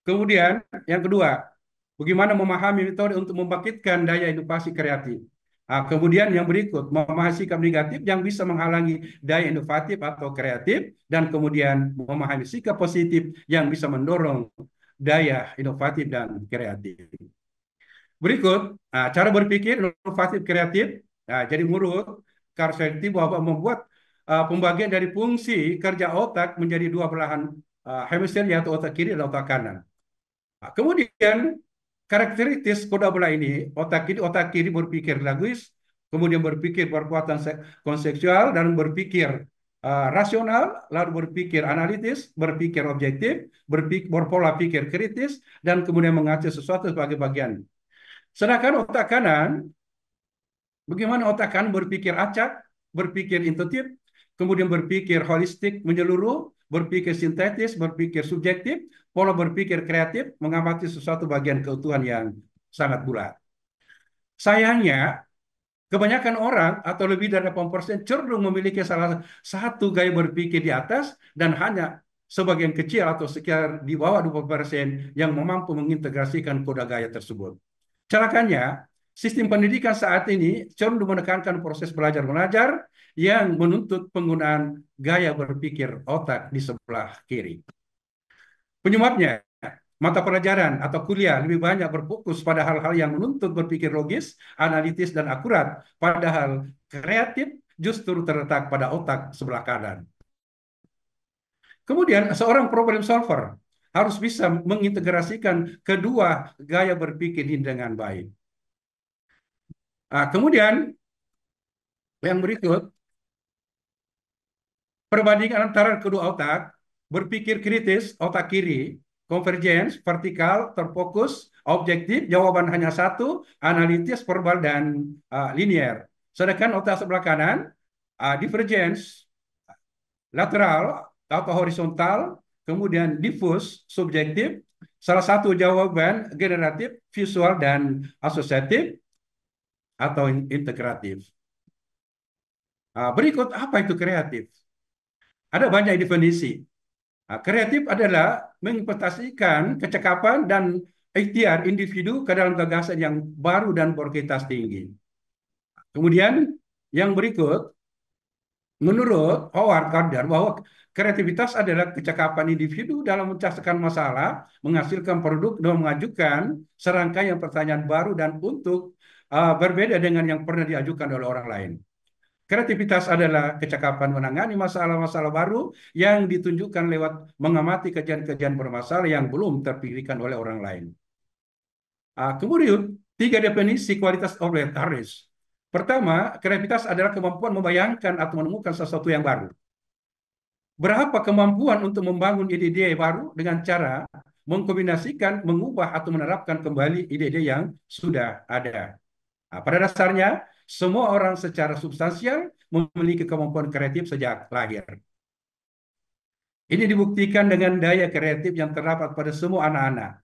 Kemudian, yang kedua, bagaimana memahami metode untuk membangkitkan daya inovasi kreatif. Kemudian yang berikut, memahami sikap negatif yang bisa menghalangi daya inovatif atau kreatif, dan kemudian memahami sikap positif yang bisa mendorong daya inovatif dan kreatif. Berikut, cara berpikir inovatif kreatif. Jadi menurut Carl Schweitzer bahwa membuat pembagian dari fungsi kerja otak menjadi dua belahan hemisfer, yaitu otak kiri dan otak kanan. Kemudian karakteristik kedua belah ini, otak kiri berpikir logis, kemudian berpikir berkekuatan konseptual, dan berpikir rasional, lalu berpikir analitis, berpikir objektif, berpola pikir kritis, dan kemudian mengatur sesuatu sebagai bagian. Sedangkan otak kanan, bagaimana otak kanan berpikir acak, berpikir intuitif, kemudian berpikir holistik menyeluruh, berpikir sintetis, berpikir subjektif, pola berpikir kreatif, mengamati sesuatu bagian keutuhan yang sangat bulat. Sayangnya, Kebanyakan orang atau lebih dari 80% cenderung memiliki salah satu gaya berpikir di atas dan hanya sebagian kecil atau sekitar di bawah 20% yang mampu mengintegrasikan kode gaya tersebut. Celakanya, sistem pendidikan saat ini cenderung menekankan proses belajar mengajar yang menuntut penggunaan gaya berpikir otak di sebelah kiri. Penyebabnya, mata pelajaran atau kuliah lebih banyak berfokus pada hal-hal yang menuntut berpikir logis, analitis, dan akurat, padahal kreatif justru terletak pada otak sebelah kanan. Kemudian, seorang problem solver harus bisa mengintegrasikan kedua gaya berpikir ini dengan baik. Kemudian, yang berikut, perbandingan antara kedua otak, berpikir kritis, otak kiri, convergence, vertikal, terfokus, objektif, jawaban hanya satu, analitis, verbal, dan linear. Sedangkan otak sebelah kanan, divergence, lateral atau horizontal, kemudian diffuse, subjektif, salah satu jawaban generatif, visual, dan asosiatif, atau integratif. Berikut apa itu kreatif? Ada banyak definisi. Kreatif adalah menginvestasikan kecakapan dan ikhtiar individu ke dalam gagasan yang baru dan berkualitas tinggi. Kemudian yang berikut, menurut Howard Gardner bahwa kreativitas adalah kecakapan individu dalam mencahaykan masalah, menghasilkan produk, dan mengajukan serangkaian pertanyaan baru dan untuk berbeda dengan yang pernah diajukan oleh orang lain. Kreativitas adalah kecakapan menangani masalah-masalah baru yang ditunjukkan lewat mengamati kejadian-kejadian bermasalah yang belum terpikirkan oleh orang lain. Kemudian, 3 definisi kualitas Albert Harris. Pertama, kreativitas adalah kemampuan membayangkan atau menemukan sesuatu yang baru. Berapa kemampuan untuk membangun ide-ide baru dengan cara mengkombinasikan, mengubah, atau menerapkan kembali ide-ide yang sudah ada. Pada dasarnya, semua orang secara substansial memiliki kemampuan kreatif sejak lahir. Ini dibuktikan dengan daya kreatif yang terdapat pada semua anak-anak.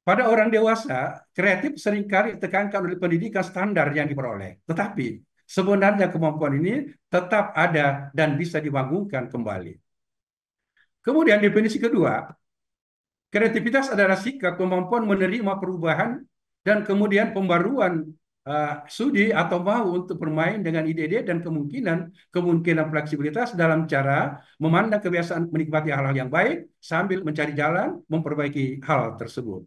Pada orang dewasa, kreatif seringkali ditekankan oleh pendidikan standar yang diperoleh. Tetapi sebenarnya kemampuan ini tetap ada dan bisa dibangunkan kembali. Kemudian definisi kedua, kreativitas adalah sikap kemampuan menerima perubahan dan kemudian pembaruan sudi atau mau untuk bermain dengan ide-ide dan kemungkinan fleksibilitas dalam cara memandang kebiasaan menikmati hal-hal yang baik sambil mencari jalan memperbaiki hal tersebut.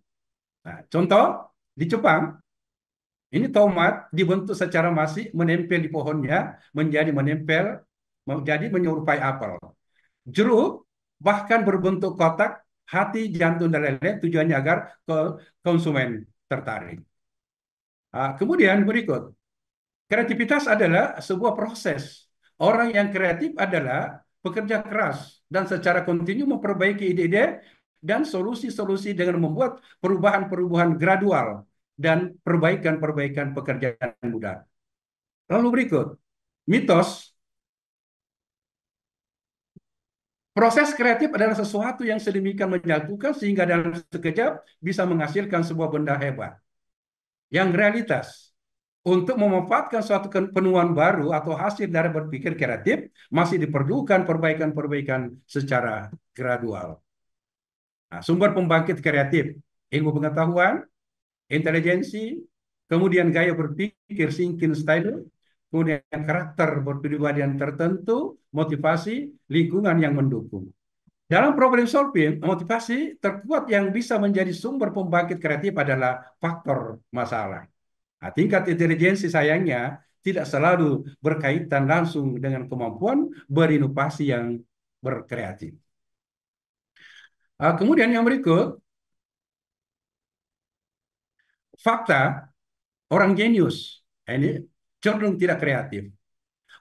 Nah, contoh di Jepang, ini tomat dibentuk secara masif menempel di pohonnya menjadi menyerupai apel. Jeruk bahkan berbentuk kotak, hati, jantung, dan lain-lain tujuannya agar konsumen tertarik. Kemudian berikut, kreativitas adalah sebuah proses. Orang yang kreatif adalah pekerja keras dan secara kontinu memperbaiki ide-ide dan solusi-solusi dengan membuat perubahan-perubahan gradual dan perbaikan-perbaikan pekerjaan mudah. Lalu berikut, mitos. Proses kreatif adalah sesuatu yang sedemikian menyatukan sehingga dalam sekejap bisa menghasilkan sebuah benda hebat. Yang realitas, untuk memanfaatkan suatu penemuan baru atau hasil dari berpikir kreatif, masih diperlukan perbaikan-perbaikan secara gradual. Nah, sumber pembangkit kreatif, ilmu pengetahuan, intelijensi, kemudian gaya berpikir thinking style, kemudian karakter berpribadian tertentu, motivasi, lingkungan yang mendukung. Dalam problem solving, motivasi terkuat yang bisa menjadi sumber pembangkit kreatif adalah faktor masalah. Nah, tingkat intelijensi sayangnya tidak selalu berkaitan langsung dengan kemampuan berinovasi yang berkreatif. Kemudian yang berikut, fakta orang jenius ini cenderung tidak kreatif.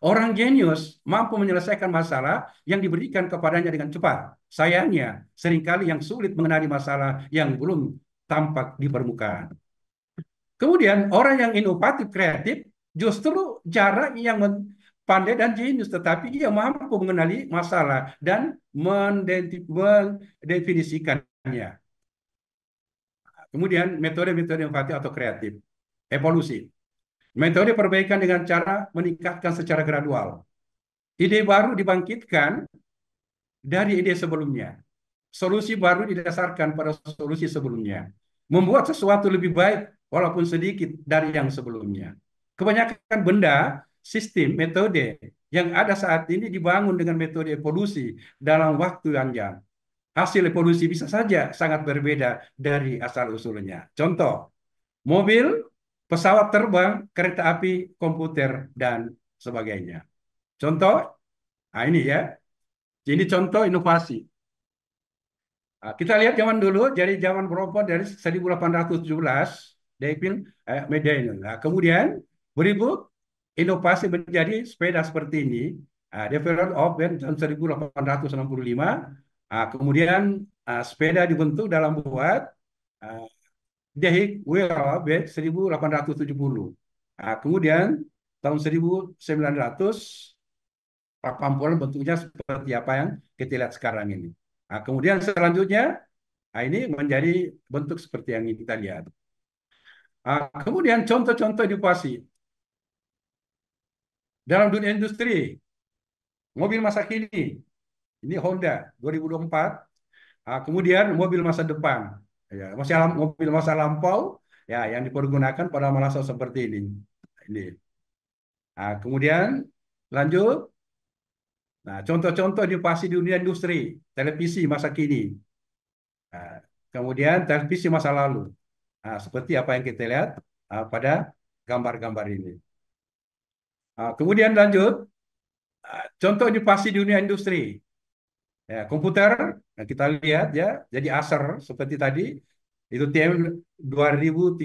Orang jenius mampu menyelesaikan masalah yang diberikan kepadanya dengan cepat. Sayangnya, seringkali yang sulit mengenali masalah yang belum tampak di permukaan. Kemudian, orang yang inovatif kreatif justru jarang yang pandai dan jenius, tetapi ia mampu mengenali masalah dan mendefinisikannya. Kemudian, metode-metode inovatif atau kreatif. Evolusi. Metode perbaikan dengan cara meningkatkan secara gradual. Ide baru dibangkitkan dari ide sebelumnya. Solusi baru didasarkan pada solusi sebelumnya. Membuat sesuatu lebih baik walaupun sedikit dari yang sebelumnya. Kebanyakan benda, sistem, metode yang ada saat ini dibangun dengan metode evolusi dalam waktu panjang. Hasil evolusi bisa saja sangat berbeda dari asal-usulnya. Contoh, mobil, pesawat terbang, kereta api, komputer, dan sebagainya. Contoh, nah ini ya, ini contoh inovasi. Nah, kita lihat zaman dulu, jadi zaman berapa dari 1817, Devin Medina. Nah, kemudian berikut inovasi menjadi sepeda seperti ini. Development of tahun 1865. Kemudian sepeda dibentuk dalam buat Dehik Wheel 1870. Kemudian tahun 1980 bentuknya seperti apa yang kita lihat sekarang ini. Kemudian selanjutnya ini menjadi bentuk seperti yang kita lihat. Kemudian contoh-contoh inovasi dalam dunia industri, mobil masa kini, ini Honda 2024. Kemudian mobil masa depan, ya, mobil masa lampau, ya, yang dipergunakan pada masa seperti ini. Kemudian lanjut. Nah, contoh-contoh inovasi di dunia industri, televisi masa kini, kemudian televisi masa lalu, seperti apa yang kita lihat pada gambar-gambar ini. Kemudian lanjut, contoh inovasi di dunia industri, ya, komputer, kita lihat ya, jadi Acer seperti tadi, itu TM 2304,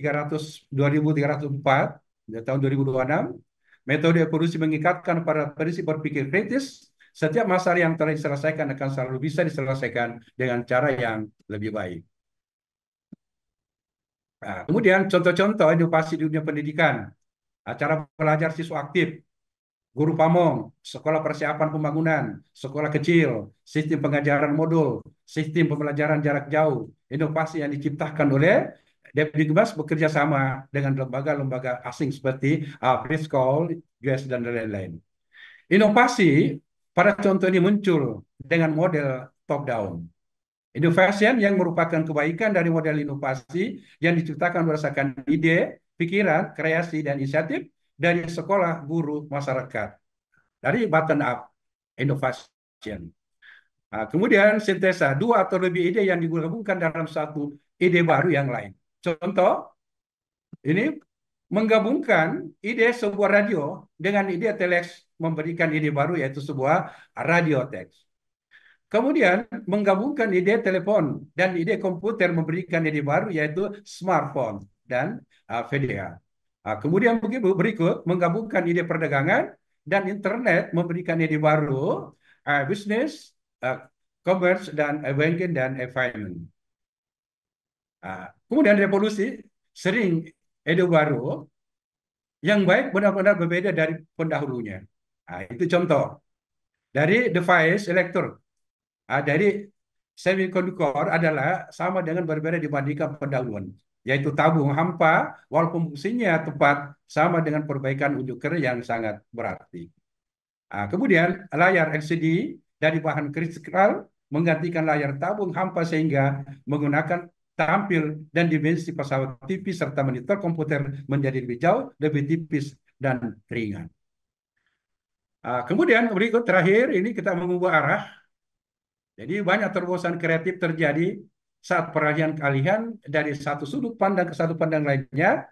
tahun 2026, metode evolusi mengikatkan pada prinsip berpikir kritis. Setiap masalah yang telah diselesaikan akan selalu bisa diselesaikan dengan cara yang lebih baik. Kemudian contoh-contoh inovasi di dunia pendidikan. Cara belajar siswa aktif, guru pamong, sekolah persiapan pembangunan, sekolah kecil, sistem pengajaran modul, sistem pembelajaran jarak jauh, inovasi yang diciptakan oleh Depdikbud bekerja sama dengan lembaga-lembaga asing seperti Preschool, US, dan lain-lain. Inovasi pada contoh ini muncul dengan model top-down. Innovation yang merupakan kebaikan dari model inovasi yang diciptakan berdasarkan ide, pikiran, kreasi, dan inisiatif dari sekolah, guru, masyarakat. Dari bottom up innovation. Kemudian sintesa, dua atau lebih ide yang digabungkan dalam satu ide baru yang lain. Contoh, ini menggabungkan ide sebuah radio dengan ide telex memberikan ide baru yaitu sebuah radio teks. Kemudian menggabungkan ide telepon dan ide komputer memberikan ide baru yaitu smartphone dan VDA. Kemudian berikut menggabungkan ide perdagangan dan internet memberikan ide baru bisnis, commerce, dan banking dan finance. Kemudian revolusi sering ide baru yang baik benar-benar berbeda dari pendahulunya. Itu contoh. Dari device elektronik, dari semikonduktor adalah sama dengan berbeda dibandingkan pendahuluan, yaitu tabung hampa, walaupun fungsinya tepat sama dengan perbaikan ujuk keras yang sangat berarti. Kemudian layar LCD dari bahan kristal menggantikan layar tabung hampa sehingga menggunakan tampil dan dimensi pesawat tipis serta monitor komputer menjadi lebih jauh, lebih tipis, dan ringan. Kemudian berikut terakhir ini kita mengubah arah. Jadi banyak terobosan kreatif terjadi saat peralihan dari satu sudut pandang ke satu pandang lainnya,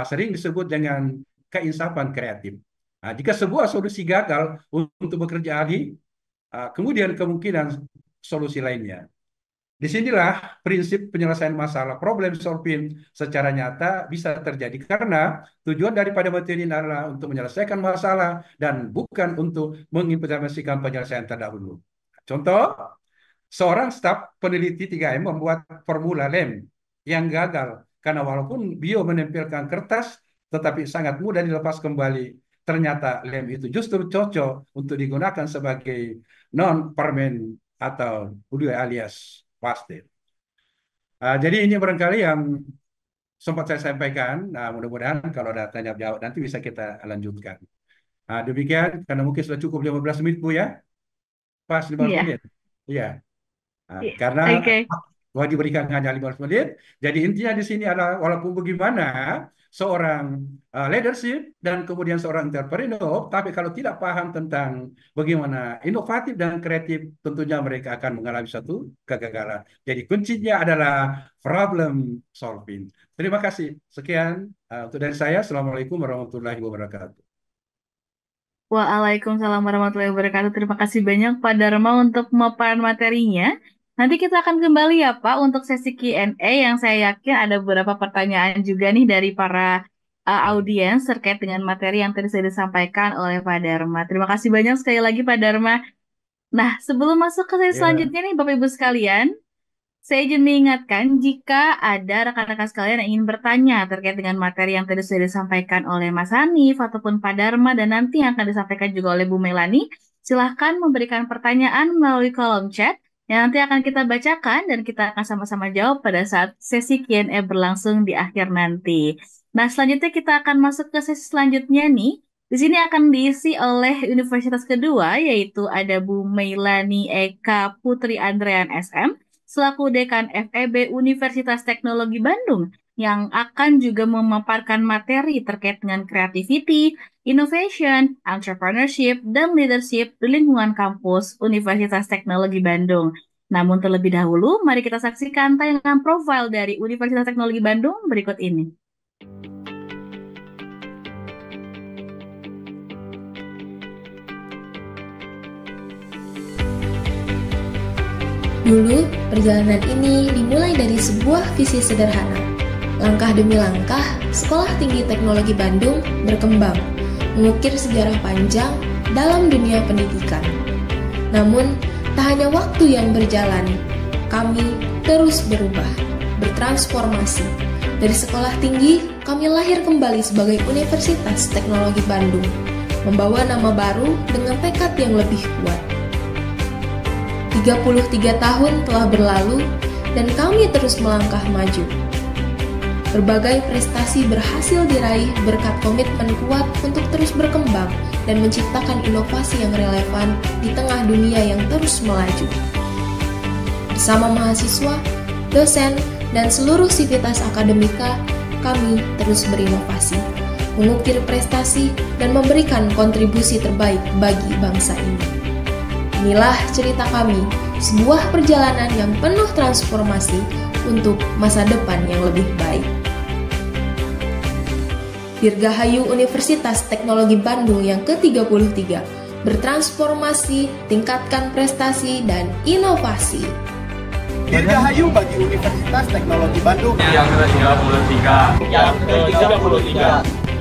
sering disebut dengan keinsafan kreatif. Jika sebuah solusi gagal untuk bekerja alih, kemudian kemungkinan solusi lainnya. Disinilah prinsip penyelesaian masalah, problem solving secara nyata bisa terjadi karena tujuan daripada materi ini adalah untuk menyelesaikan masalah dan bukan untuk mengimplementasikan penyelesaian terdahulu. Contoh, seorang staf peneliti 3M membuat formula lem yang gagal karena walaupun bio menempelkan kertas tetapi sangat mudah dilepas kembali. Ternyata lem itu justru cocok untuk digunakan sebagai non-permen atau alias pasti. Jadi ini barangkali yang sempat saya sampaikan. Nah, mudah-mudahan kalau ada tanya jawab nanti bisa kita lanjutkan. Nah, demikian karena mungkin sudah cukup 15 menit Bu ya. Pas 15 Iya, menit. Iya. Nah, iya. karena Oke. bahwa diberikan hanya 15 menit, jadi intinya di sini adalah walaupun bagaimana seorang leadership dan kemudian seorang entrepreneur, tapi kalau tidak paham tentang bagaimana inovatif dan kreatif, tentunya mereka akan mengalami satu kegagalan. Jadi kuncinya adalah problem solving. Terima kasih. Sekian untuk dari saya. Assalamualaikum warahmatullahi wabarakatuh. Waalaikumsalam warahmatullahi wabarakatuh. Terima kasih banyak Pak Dharma untuk pemaparan materinya. Nanti kita akan kembali ya Pak untuk sesi Q&A yang saya yakin ada beberapa pertanyaan juga nih dari para audiens terkait dengan materi yang tadi sudah disampaikan oleh Pak Dharma. Terima kasih banyak sekali lagi Pak Dharma. Nah, sebelum masuk ke sesi Ya. selanjutnya nih Bapak Ibu sekalian, saya izin mengingatkan jika ada rekan-rekan sekalian yang ingin bertanya terkait dengan materi yang tadi sudah disampaikan oleh Mas Hanif ataupun Pak Dharma dan nanti yang akan disampaikan juga oleh Bu Melani, silahkan memberikan pertanyaan melalui kolom chat yang nanti akan kita bacakan dan kita akan sama-sama jawab pada saat sesi Q&A berlangsung di akhir nanti. Nah, selanjutnya kita akan masuk ke sesi selanjutnya nih. Di sini akan diisi oleh universitas kedua, yaitu ada Bu Melani Eka Putri Andrean SM, selaku Dekan FEB Universitas Teknologi Bandung yang akan juga memaparkan materi terkait dengan creativity, innovation, entrepreneurship, dan leadership di lingkungan kampus Universitas Teknologi Bandung. Namun terlebih dahulu, mari kita saksikan tayangan profil dari Universitas Teknologi Bandung berikut ini. Dulu, perjalanan ini dimulai dari sebuah visi sederhana. Langkah demi langkah, Sekolah Tinggi Teknologi Bandung berkembang, mengukir sejarah panjang dalam dunia pendidikan. Namun, tak hanya waktu yang berjalan, kami terus berubah, bertransformasi. Dari sekolah tinggi, kami lahir kembali sebagai Universitas Teknologi Bandung, membawa nama baru dengan tekad yang lebih kuat. 33 tahun telah berlalu dan kami terus melangkah maju. Berbagai prestasi berhasil diraih berkat komitmen kuat untuk terus berkembang dan menciptakan inovasi yang relevan di tengah dunia yang terus melaju. Bersama mahasiswa, dosen, dan seluruh sivitas akademika, kami terus berinovasi, mengukir prestasi, dan memberikan kontribusi terbaik bagi bangsa ini. Inilah cerita kami, sebuah perjalanan yang penuh transformasi untuk masa depan yang lebih baik. Dirgahayu Universitas Teknologi Bandung yang ke-33, bertransformasi, tingkatkan prestasi, dan inovasi. Dirgahayu bagi Universitas Teknologi Bandung yang ke-33.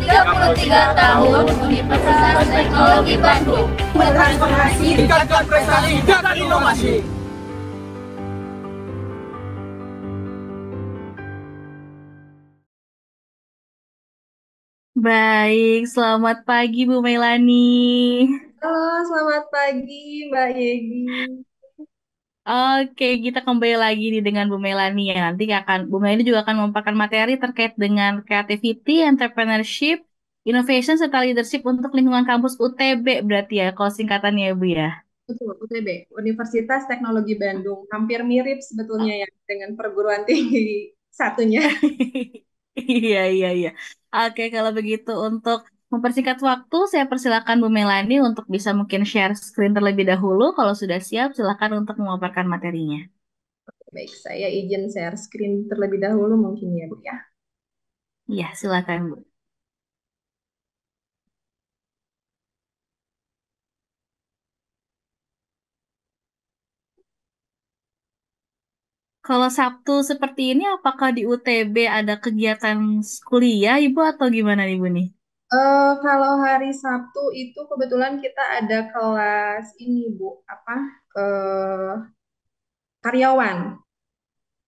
33 tahun Universitas Teknologi Bandung bertransformasi, tingkatkan prestasi, dan inovasi. Baik, selamat pagi Bu Melani. Halo, selamat pagi Mbak Yegi. Oke, kita kembali lagi nih dengan Bu Melani ya. Nanti Bu Melani juga akan memaparkan materi terkait dengan creativity, entrepreneurship, innovation, serta leadership untuk lingkungan kampus UTB berarti ya, kalau singkatannya ya Bu ya. Betul, UTB, Universitas Teknologi Bandung. Hampir mirip sebetulnya ya dengan perguruan tinggi satunya. Iya. Oke, kalau begitu untuk mempersingkat waktu, saya persilakan Bu Melani untuk bisa mungkin share screen terlebih dahulu. Kalau sudah siap, silakan untuk memaparkan materinya. Baik, saya izin share screen terlebih dahulu mungkin ya Bu ya. Iya, silakan Bu. Kalau Sabtu seperti ini, apakah di UTB ada kegiatan kuliah, Ibu, atau gimana Ibu nih? Kalau hari Sabtu itu kebetulan kita ada kelas ini Bu, karyawan.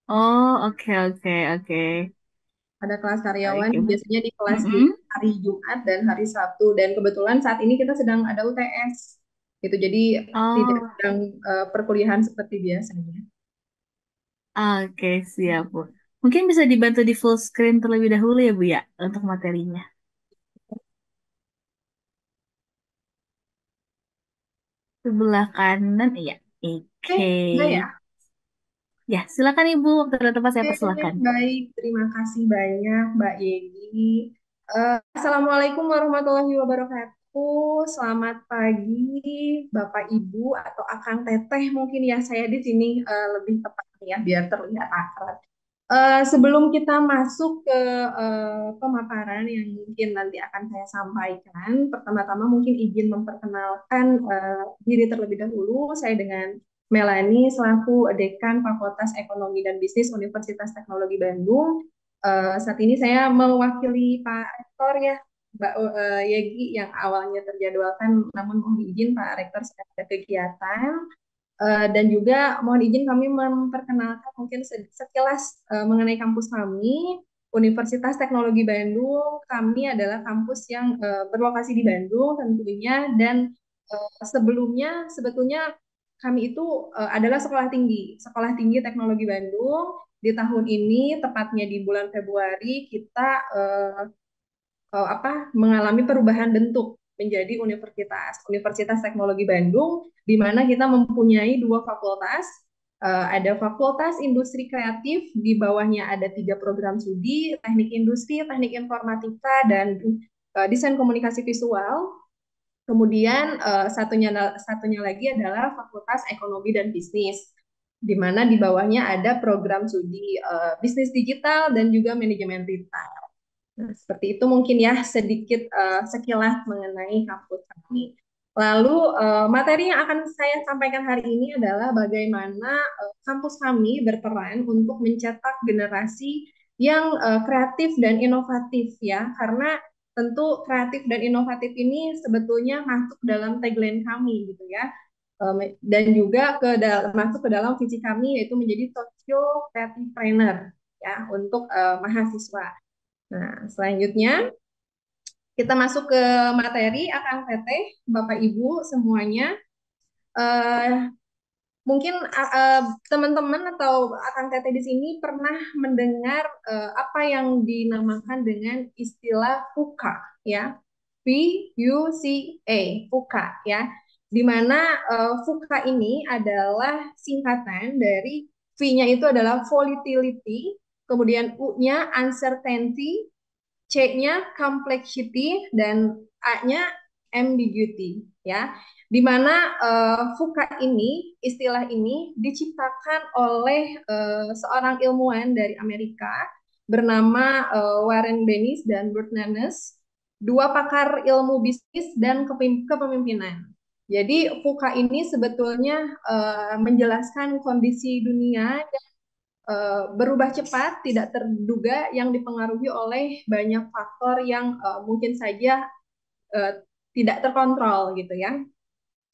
Oh, oke. Ada kelas karyawan Baik, Ibu. biasanya di kelas di hari Jumat dan hari Sabtu, dan kebetulan saat ini kita sedang ada UTS gitu, jadi tidak sedang perkuliahan seperti biasanya. Oke, siap Bu. Mungkin bisa dibantu di full screen terlebih dahulu ya Bu ya untuk materinya. Sebelah kanan, iya. Oke. Udah ya? Ya, silakan Ibu. Waktu dan tempat saya Oke, persilakan. baik. Terima kasih banyak, Mbak Yegi. Assalamualaikum warahmatullahi wabarakatuh. Selamat pagi, Bapak Ibu atau Akang Teteh mungkin ya, saya di sini lebih tepat ya, biar terlihat akrab. Sebelum kita masuk ke pemaparan yang mungkin nanti akan saya sampaikan, pertama-tama mungkin izin memperkenalkan diri terlebih dahulu. Saya dengan Melani selaku Dekan Fakultas Ekonomi dan Bisnis Universitas Teknologi Bandung. Saat ini saya mewakili Pak Rektor ya, Mbak Yegi yang awalnya terjadwalkan, namun mohon izin Pak Rektor sedang ada kegiatan. Dan juga mohon izin kami memperkenalkan mungkin sekilas mengenai kampus kami, Universitas Teknologi Bandung. Kami adalah kampus yang berlokasi di Bandung tentunya, dan sebelumnya sebetulnya kami itu adalah sekolah tinggi Teknologi Bandung. Di tahun ini, tepatnya di bulan Februari, kita mengalami perubahan bentuk menjadi Universitas Teknologi Bandung, di mana kita mempunyai dua fakultas. Ada Fakultas Industri Kreatif, di bawahnya ada 3 program studi, Teknik Industri, Teknik Informatika, dan Desain Komunikasi Visual. Kemudian satunya lagi adalah Fakultas Ekonomi dan Bisnis, di mana di bawahnya ada program studi Bisnis Digital dan juga Manajemen Retail. Nah, seperti itu mungkin ya sedikit sekilas mengenai kampus kami. Lalu materi yang akan saya sampaikan hari ini adalah bagaimana kampus kami berperan untuk mencetak generasi yang kreatif dan inovatif ya, karena tentu kreatif dan inovatif ini sebetulnya masuk dalam tagline kami gitu ya, dan juga masuk ke dalam visi kami, yaitu menjadi socio creative trainer ya untuk mahasiswa. Nah, selanjutnya kita masuk ke materi. Akang Teteh, Bapak Ibu semuanya, mungkin teman-teman atau Akang Teteh di sini pernah mendengar apa yang dinamakan dengan istilah VUCA ya, VUCA, VUCA ya, di mana VUCA ini adalah singkatan dari V-nya itu adalah volatility, kemudian U-nya uncertainty, C-nya complexity, dan A-nya ambiguity ya. Di mana VUCA ini, istilah ini diciptakan oleh seorang ilmuwan dari Amerika bernama Warren Bennis dan Burt Nanus, dua pakar ilmu bisnis dan kepemimpinan. Jadi VUCA ini sebetulnya menjelaskan kondisi dunia yang berubah cepat, tidak terduga, yang dipengaruhi oleh banyak faktor yang mungkin saja tidak terkontrol gitu ya.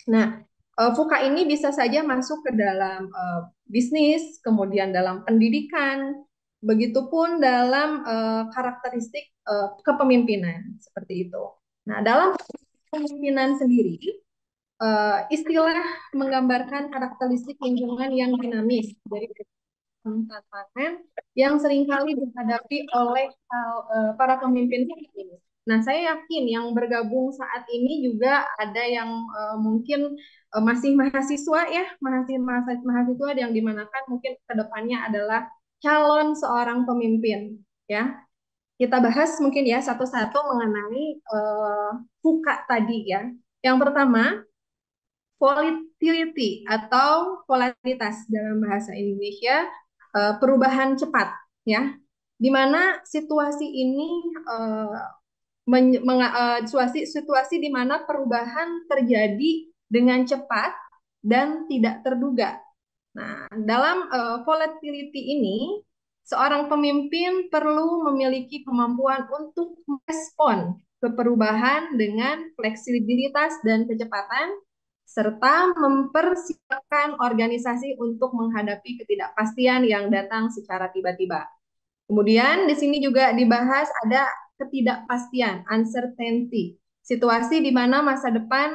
Nah, VUCA ini bisa saja masuk ke dalam bisnis, kemudian dalam pendidikan, begitupun dalam karakteristik kepemimpinan seperti itu. Nah, dalam kepemimpinan sendiri, istilah menggambarkan karakteristik lingkungan yang dinamis dari tantangan yang seringkali dihadapi oleh para pemimpin ini. Nah, saya yakin yang bergabung saat ini juga ada yang mungkin masih mahasiswa ya, mahasiswa yang dimanakan mungkin kedepannya adalah calon seorang pemimpin ya. Kita bahas mungkin ya satu-satu mengenai VUCA tadi ya. Yang pertama, volatility atau volatilitas dalam bahasa Indonesia, perubahan cepat ya, di mana situasi ini situasi di mana perubahan terjadi dengan cepat dan tidak terduga. Nah, dalam volatility ini, seorang pemimpin perlu memiliki kemampuan untuk merespon ke perubahan dengan fleksibilitas dan kecepatan, serta mempersiapkan organisasi untuk menghadapi ketidakpastian yang datang secara tiba-tiba. Kemudian di sini juga dibahas ada ketidakpastian, uncertainty, situasi di mana masa depan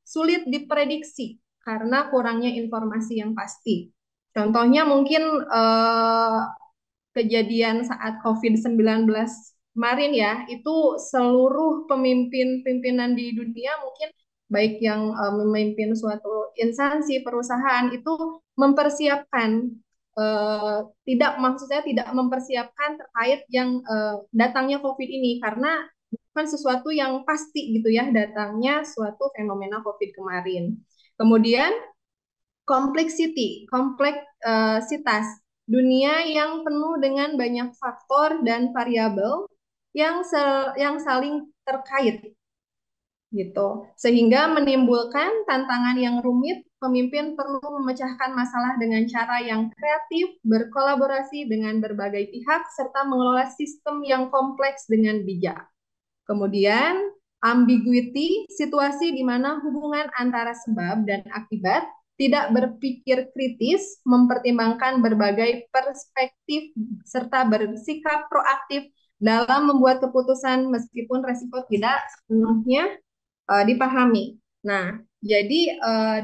sulit diprediksi karena kurangnya informasi yang pasti. Contohnya mungkin kejadian saat COVID-19 kemarin ya, itu seluruh pimpinan di dunia mungkin baik yang memimpin suatu instansi perusahaan itu mempersiapkan maksudnya tidak mempersiapkan terkait yang datangnya COVID ini karena bukan sesuatu yang pasti gitu ya datangnya suatu fenomena COVID kemarin. Kemudian kompleksitas dunia yang penuh dengan banyak faktor dan variabel yang saling terkait gitu. Sehingga menimbulkan tantangan yang rumit, pemimpin perlu memecahkan masalah dengan cara yang kreatif, berkolaborasi dengan berbagai pihak, serta mengelola sistem yang kompleks dengan bijak. Kemudian, ambiguity, situasi di mana hubungan antara sebab dan akibat tidak berpikir kritis, mempertimbangkan berbagai perspektif, serta bersikap proaktif dalam membuat keputusan meskipun resiko tidak sepenuhnya dipahami. Nah, jadi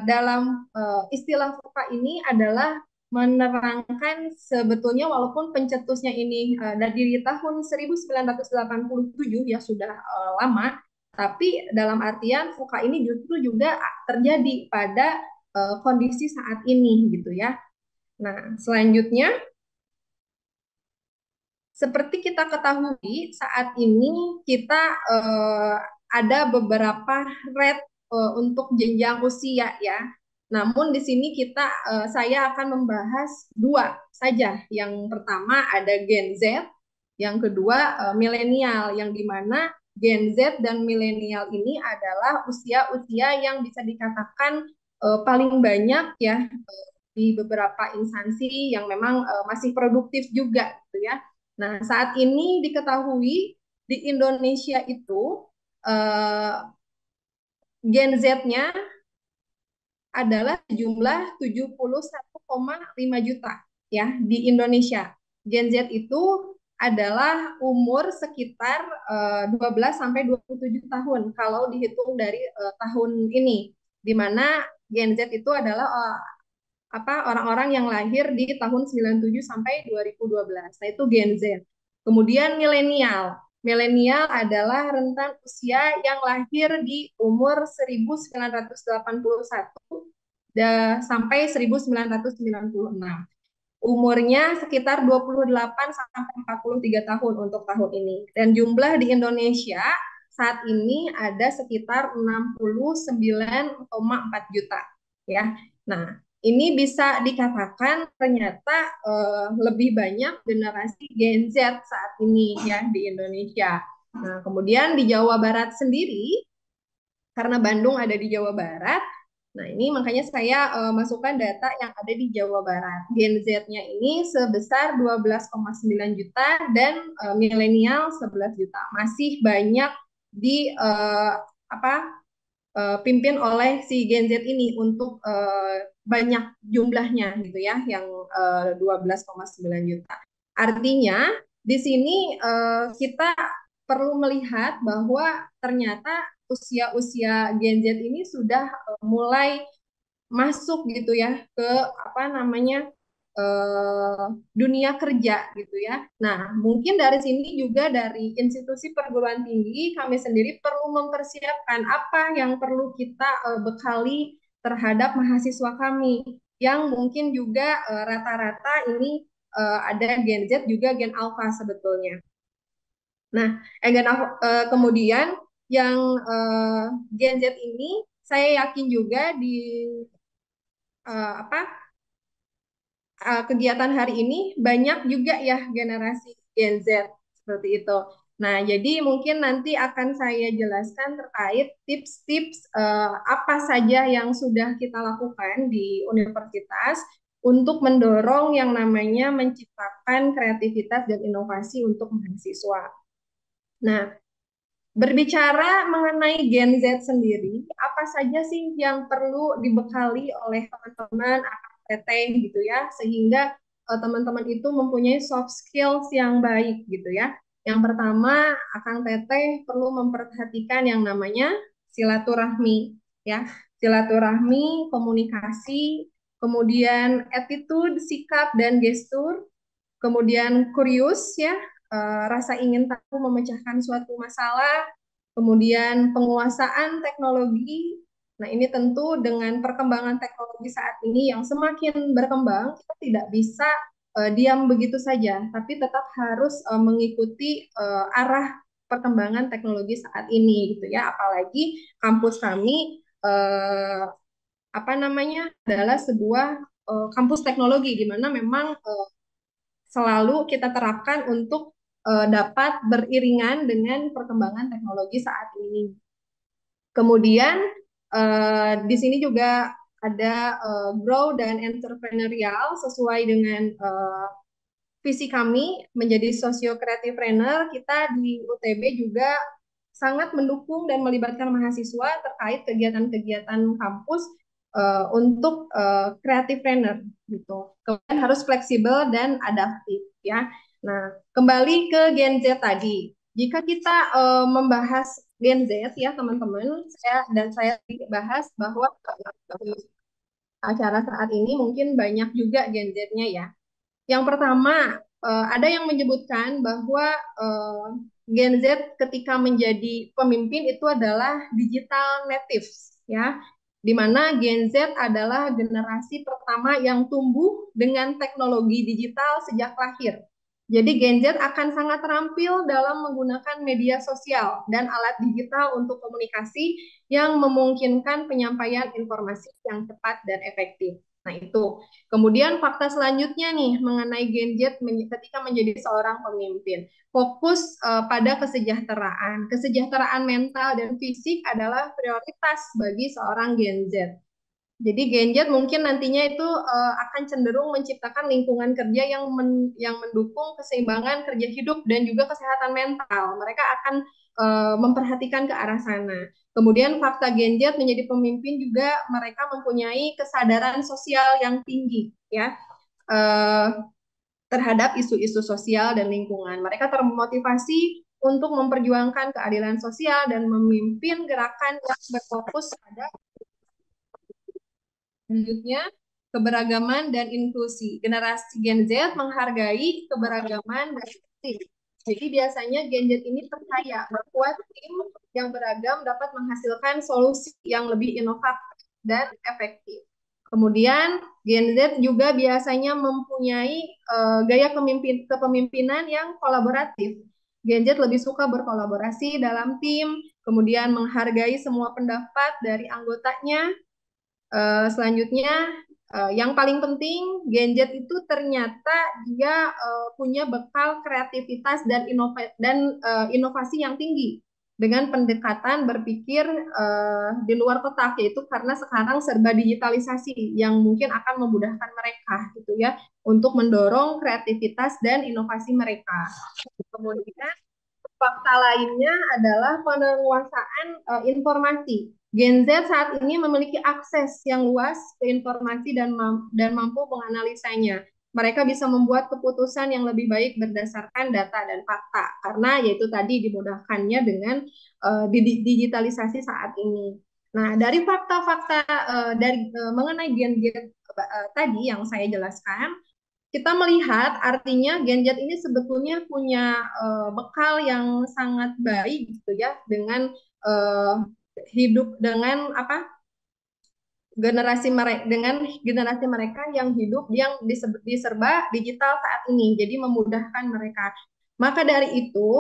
dalam istilah FOKA ini adalah menerangkan sebetulnya walaupun pencetusnya ini dari tahun 1987 ya sudah lama, tapi dalam artian FOKA ini justru juga terjadi pada kondisi saat ini gitu ya. Nah, selanjutnya seperti kita ketahui saat ini kita ada beberapa rate untuk jenjang usia ya. Namun di sini saya akan membahas dua saja. Yang pertama ada Gen Z, yang kedua milenial, yang dimana Gen Z dan milenial ini adalah usia-usia yang bisa dikatakan paling banyak ya di beberapa instansi yang memang masih produktif juga gitu ya. Nah, saat ini diketahui di Indonesia itu Gen Z-nya adalah jumlah 71,5 juta ya di Indonesia. Gen Z itu adalah umur sekitar 12 sampai 27 tahun kalau dihitung dari tahun ini, di mana Gen Z itu adalah orang-orang yang lahir di tahun 97 sampai 2012. Nah, itu Gen Z. Kemudian milenial. Milenial adalah rentan usia yang lahir di umur 1981 sampai 1996. Umurnya sekitar 28 sampai 43 tahun untuk tahun ini. Dan jumlah di Indonesia saat ini ada sekitar 69,4 juta ya. Nah, ini bisa dikatakan ternyata lebih banyak generasi Gen Z saat ini ya di Indonesia. Nah, kemudian di Jawa Barat sendiri, karena Bandung ada di Jawa Barat, nah ini makanya saya masukkan data yang ada di Jawa Barat. Gen Z-nya ini sebesar 12,9 juta dan milenial 11 juta. Masih banyak pimpin oleh si Gen Z ini untuk banyak jumlahnya gitu ya, yang 12,9 juta. Artinya di sini kita perlu melihat bahwa ternyata usia-usia Gen Z ini sudah mulai masuk gitu ya ke dunia kerja gitu ya. Nah, mungkin dari sini juga dari institusi perguruan tinggi kami sendiri perlu mempersiapkan apa yang perlu kita bekali terhadap mahasiswa kami yang mungkin juga rata-rata ini ada Gen Z juga Gen Alpha sebetulnya. Nah, kemudian yang Gen Z ini saya yakin juga di kegiatan hari ini banyak juga ya generasi Gen Z seperti itu. Nah, jadi mungkin nanti akan saya jelaskan terkait tips-tips apa saja yang sudah kita lakukan di universitas untuk mendorong yang namanya menciptakan kreativitas dan inovasi untuk mahasiswa. Nah, berbicara mengenai Gen Z sendiri, apa saja sih yang perlu dibekali oleh teman-teman AKT gitu ya, sehingga teman-teman itu mempunyai soft skills yang baik gitu ya. Yang pertama, Akang Teteh perlu memperhatikan yang namanya silaturahmi ya. Silaturahmi, komunikasi, kemudian attitude, sikap dan gestur, kemudian curious ya, rasa ingin tahu memecahkan suatu masalah, kemudian penguasaan teknologi. Nah, ini tentu dengan perkembangan teknologi saat ini yang semakin berkembang, kita tidak bisa diam begitu saja, tapi tetap harus mengikuti arah perkembangan teknologi saat ini gitu ya. Apalagi kampus kami apa namanya adalah sebuah kampus teknologi di mana memang selalu kita terapkan untuk dapat beriringan dengan perkembangan teknologi saat ini. Kemudian di sini juga ada grow dan entrepreneurial sesuai dengan visi kami menjadi socio-creative trainer. Kita di UTB juga sangat mendukung dan melibatkan mahasiswa terkait kegiatan-kegiatan kampus untuk creative trainer gitu. Kemudian harus fleksibel dan adaptif ya. Nah, kembali ke Gen Z tadi. Jika kita membahas Gen Z ya teman-teman, saya bahas bahwa acara saat ini mungkin banyak juga Gen Z-nya ya. Yang pertama, ada yang menyebutkan bahwa Gen Z ketika menjadi pemimpin itu adalah digital natives ya, di mana Gen Z adalah generasi pertama yang tumbuh dengan teknologi digital sejak lahir. Jadi Gen Z akan sangat terampil dalam menggunakan media sosial dan alat digital untuk komunikasi yang memungkinkan penyampaian informasi yang cepat dan efektif. Nah itu. Kemudian fakta selanjutnya nih mengenai Gen Z ketika menjadi seorang pemimpin. Fokus pada kesejahteraan. Kesejahteraan mental dan fisik adalah prioritas bagi seorang Gen Z. Jadi Gen Z mungkin nantinya itu akan cenderung menciptakan lingkungan kerja yang mendukung keseimbangan kerja hidup dan juga kesehatan mental. Mereka akan memperhatikan ke arah sana. Kemudian fakta Gen Z menjadi pemimpin juga mereka mempunyai kesadaran sosial yang tinggi ya terhadap isu-isu sosial dan lingkungan. Mereka termotivasi untuk memperjuangkan keadilan sosial dan memimpin gerakan yang berfokus pada selanjutnya, keberagaman dan inklusi. Generasi Gen Z menghargai keberagaman dan inklusi. Jadi biasanya Gen Z ini percaya bahwa tim yang beragam dapat menghasilkan solusi yang lebih inovatif dan efektif. Kemudian Gen Z juga biasanya mempunyai gaya kepemimpinan yang kolaboratif. Gen Z lebih suka berkolaborasi dalam tim, kemudian menghargai semua pendapat dari anggotanya. Selanjutnya, yang paling penting, Gen Z itu ternyata dia punya bekal kreativitas dan inovasi yang tinggi dengan pendekatan berpikir di luar kotak, yaitu karena sekarang serba digitalisasi yang mungkin akan memudahkan mereka gitu ya untuk mendorong kreativitas dan inovasi mereka. Kemudian fakta lainnya adalah penguasaan informasi. Gen Z saat ini memiliki akses yang luas ke informasi dan mampu menganalisanya. Mereka bisa membuat keputusan yang lebih baik berdasarkan data dan fakta, karena yaitu tadi dimudahkannya dengan digitalisasi saat ini. Nah, dari fakta-fakta mengenai Gen Z tadi yang saya jelaskan, kita melihat artinya Gen Z ini sebetulnya punya bekal yang sangat baik gitu ya dengan hidup dengan generasi mereka yang hidup yang diserba digital saat ini, jadi memudahkan mereka. Maka dari itu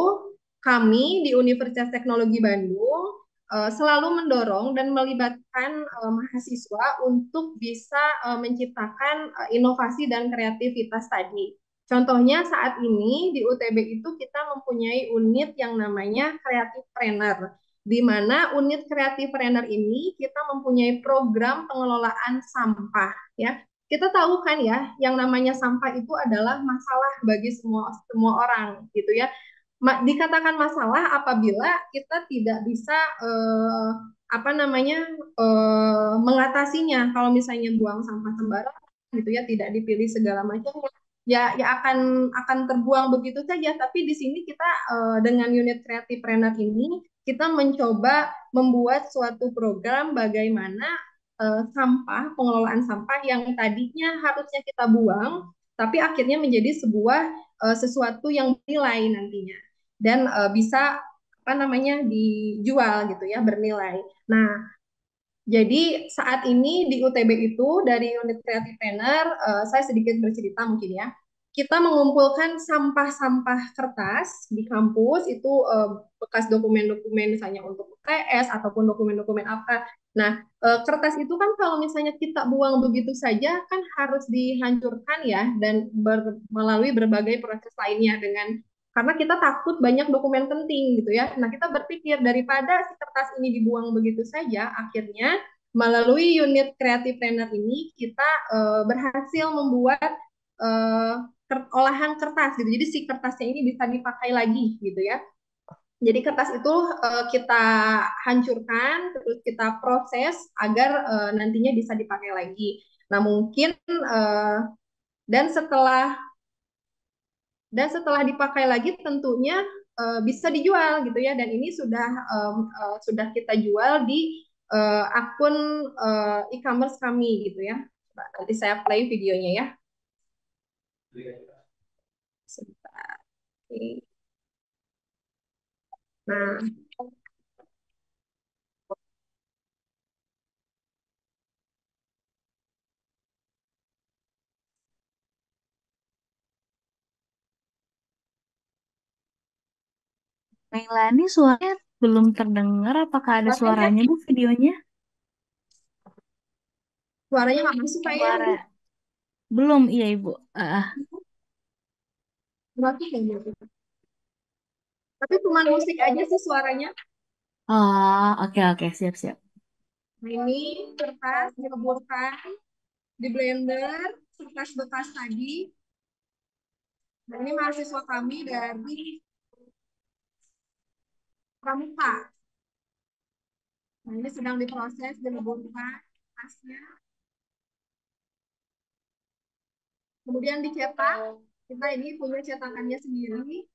kami di Universitas Teknologi Bandung selalu mendorong dan melibatkan mahasiswa untuk bisa menciptakan inovasi dan kreativitas tadi. Contohnya saat ini di UTB itu kita mempunyai unit yang namanya Creative Trainer, di mana unit Creative Trainer ini kita mempunyai program pengelolaan sampah ya. Kita tahu kan ya, yang namanya sampah itu adalah masalah bagi semua orang gitu ya. Dikatakan masalah apabila kita tidak bisa mengatasinya. Kalau misalnya buang sampah sembarangan gitu ya, tidak dipilih segala macamnya, ya akan terbuang begitu saja. Tapi di sini kita dengan unit Creative Trainer ini kita mencoba membuat suatu program bagaimana pengelolaan sampah yang tadinya harusnya kita buang tapi akhirnya menjadi sebuah sesuatu yang bernilai nantinya dan bisa apa namanya dijual gitu ya, bernilai. Nah, jadi saat ini di UTB itu dari unit Creative Planner, saya sedikit bercerita mungkin ya. Kita mengumpulkan sampah-sampah kertas di kampus itu bekas dokumen-dokumen misalnya untuk UTS ataupun dokumen-dokumen apa. Nah, kertas itu kan kalau misalnya kita buang begitu saja kan harus dihancurkan ya dan melalui berbagai proses lainnya dengan karena kita takut banyak dokumen penting gitu ya. Nah, kita berpikir daripada si kertas ini dibuang begitu saja, akhirnya melalui unit Creative Planner ini kita berhasil membuat olahan kertas gitu. Jadi si kertasnya ini bisa dipakai lagi gitu ya. Jadi kertas itu kita hancurkan, terus kita proses agar nantinya bisa dipakai lagi. Nah, mungkin dan setelah dipakai lagi tentunya bisa dijual gitu ya, dan ini sudah kita jual di akun e-commerce kami gitu ya. Nanti saya play videonya ya. Sebentar. Oke. Nah, Melani suaranya belum terdengar. Apakah ada suaranya Bu videonya? Suaranya nggak masuk kayak Suara. Belum, iya Ibu. berarti kayak gitu. Tapi cuma musik aja sih suaranya. Oh, oke, siap. Nah, ini kertas dileburkan, di blender, kertas bekas tadi. Dan ini mahasiswa kami dari Pramuka. Nah, ini sedang diproses, dileburkan kertasnya. Kemudian dicetak. Kita ini punya cetakannya sendiri.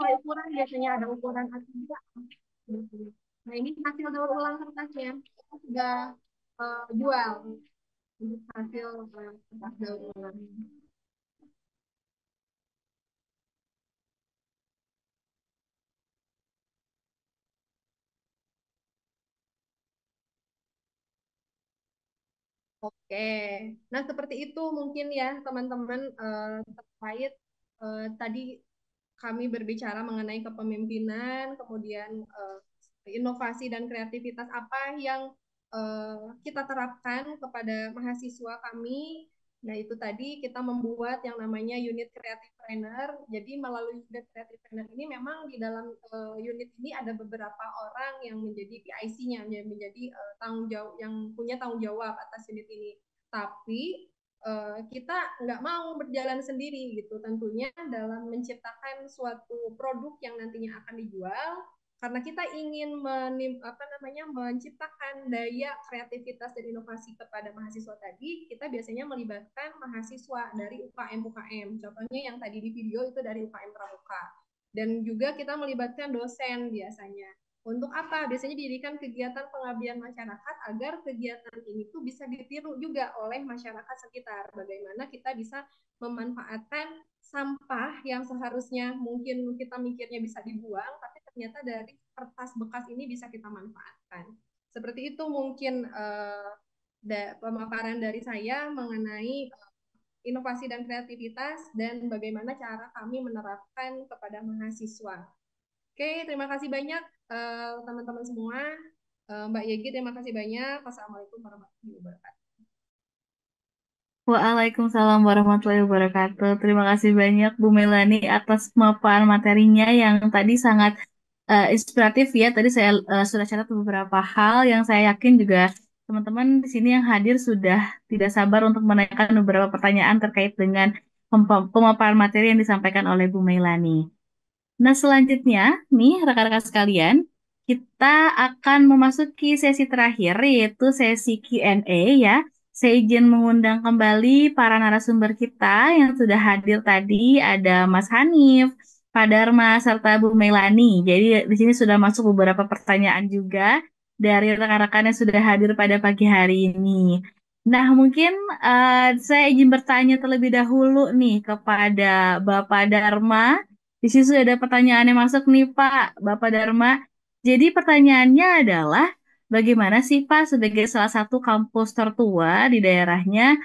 Ukuran biasanya ada ukuran A3. Nah, ini hasil daur ulang kertasnya. Kita sudah jual untuk hasil kertas daur ulang. Oke, nah seperti itu mungkin ya teman-teman terkait tadi kami berbicara mengenai kepemimpinan, kemudian inovasi dan kreativitas apa yang kita terapkan kepada mahasiswa kami. Nah, itu tadi kita membuat yang namanya unit Creative Planner. Jadi melalui unit Creative Planner ini memang di dalam unit ini ada beberapa orang yang menjadi PIC-nya, yang menjadi tanggung jawab, yang punya tanggung jawab atas unit ini. Tapi kita nggak mau berjalan sendiri gitu, tentunya dalam menciptakan suatu produk yang nantinya akan dijual, karena kita ingin menciptakan daya kreativitas dan inovasi kepada mahasiswa tadi, kita biasanya melibatkan mahasiswa dari UKM. Contohnya yang tadi di video itu dari UKM Pramuka. Dan juga kita melibatkan dosen biasanya. Untuk apa? Biasanya didirikan kegiatan pengabdian masyarakat agar kegiatan ini tuh bisa ditiru juga oleh masyarakat sekitar. Bagaimana kita bisa memanfaatkan sampah yang seharusnya mungkin kita mikirnya bisa dibuang, tapi ternyata dari kertas bekas ini bisa kita manfaatkan. Seperti itu mungkin pemaparan dari saya mengenai inovasi dan kreativitas dan bagaimana cara kami menerapkan kepada mahasiswa. Oke, terima kasih banyak teman-teman semua. Mbak Yegi, terima kasih banyak. Wassalamualaikum warahmatullahi wabarakatuh. Waalaikumsalam warahmatullahi wabarakatuh. Terima kasih banyak Bu Melani atas pemaparan materinya yang tadi sangat inspiratif ya. Tadi saya sudah catat beberapa hal yang saya yakin juga teman-teman di sini yang hadir sudah tidak sabar untuk menanyakan beberapa pertanyaan terkait dengan pemaparan materi yang disampaikan oleh Bu Meilani. Nah, selanjutnya nih rekan-rekan sekalian, kita akan memasuki sesi terakhir yaitu sesi Q&A ya. Saya izin mengundang kembali para narasumber kita yang sudah hadir tadi, ada Mas Hanif, Pak Dharma, serta Bu Meilani. Jadi di sini sudah masuk beberapa pertanyaan juga dari rekan-rekan yang sudah hadir pada pagi hari ini. Nah, mungkin saya izin bertanya terlebih dahulu nih kepada Bapak Dharma. Di sini sudah ada pertanyaan yang masuk nih Pak, Bapak Dharma. Jadi pertanyaannya adalah, bagaimana sih Pak sebagai salah satu kampus tertua di daerahnya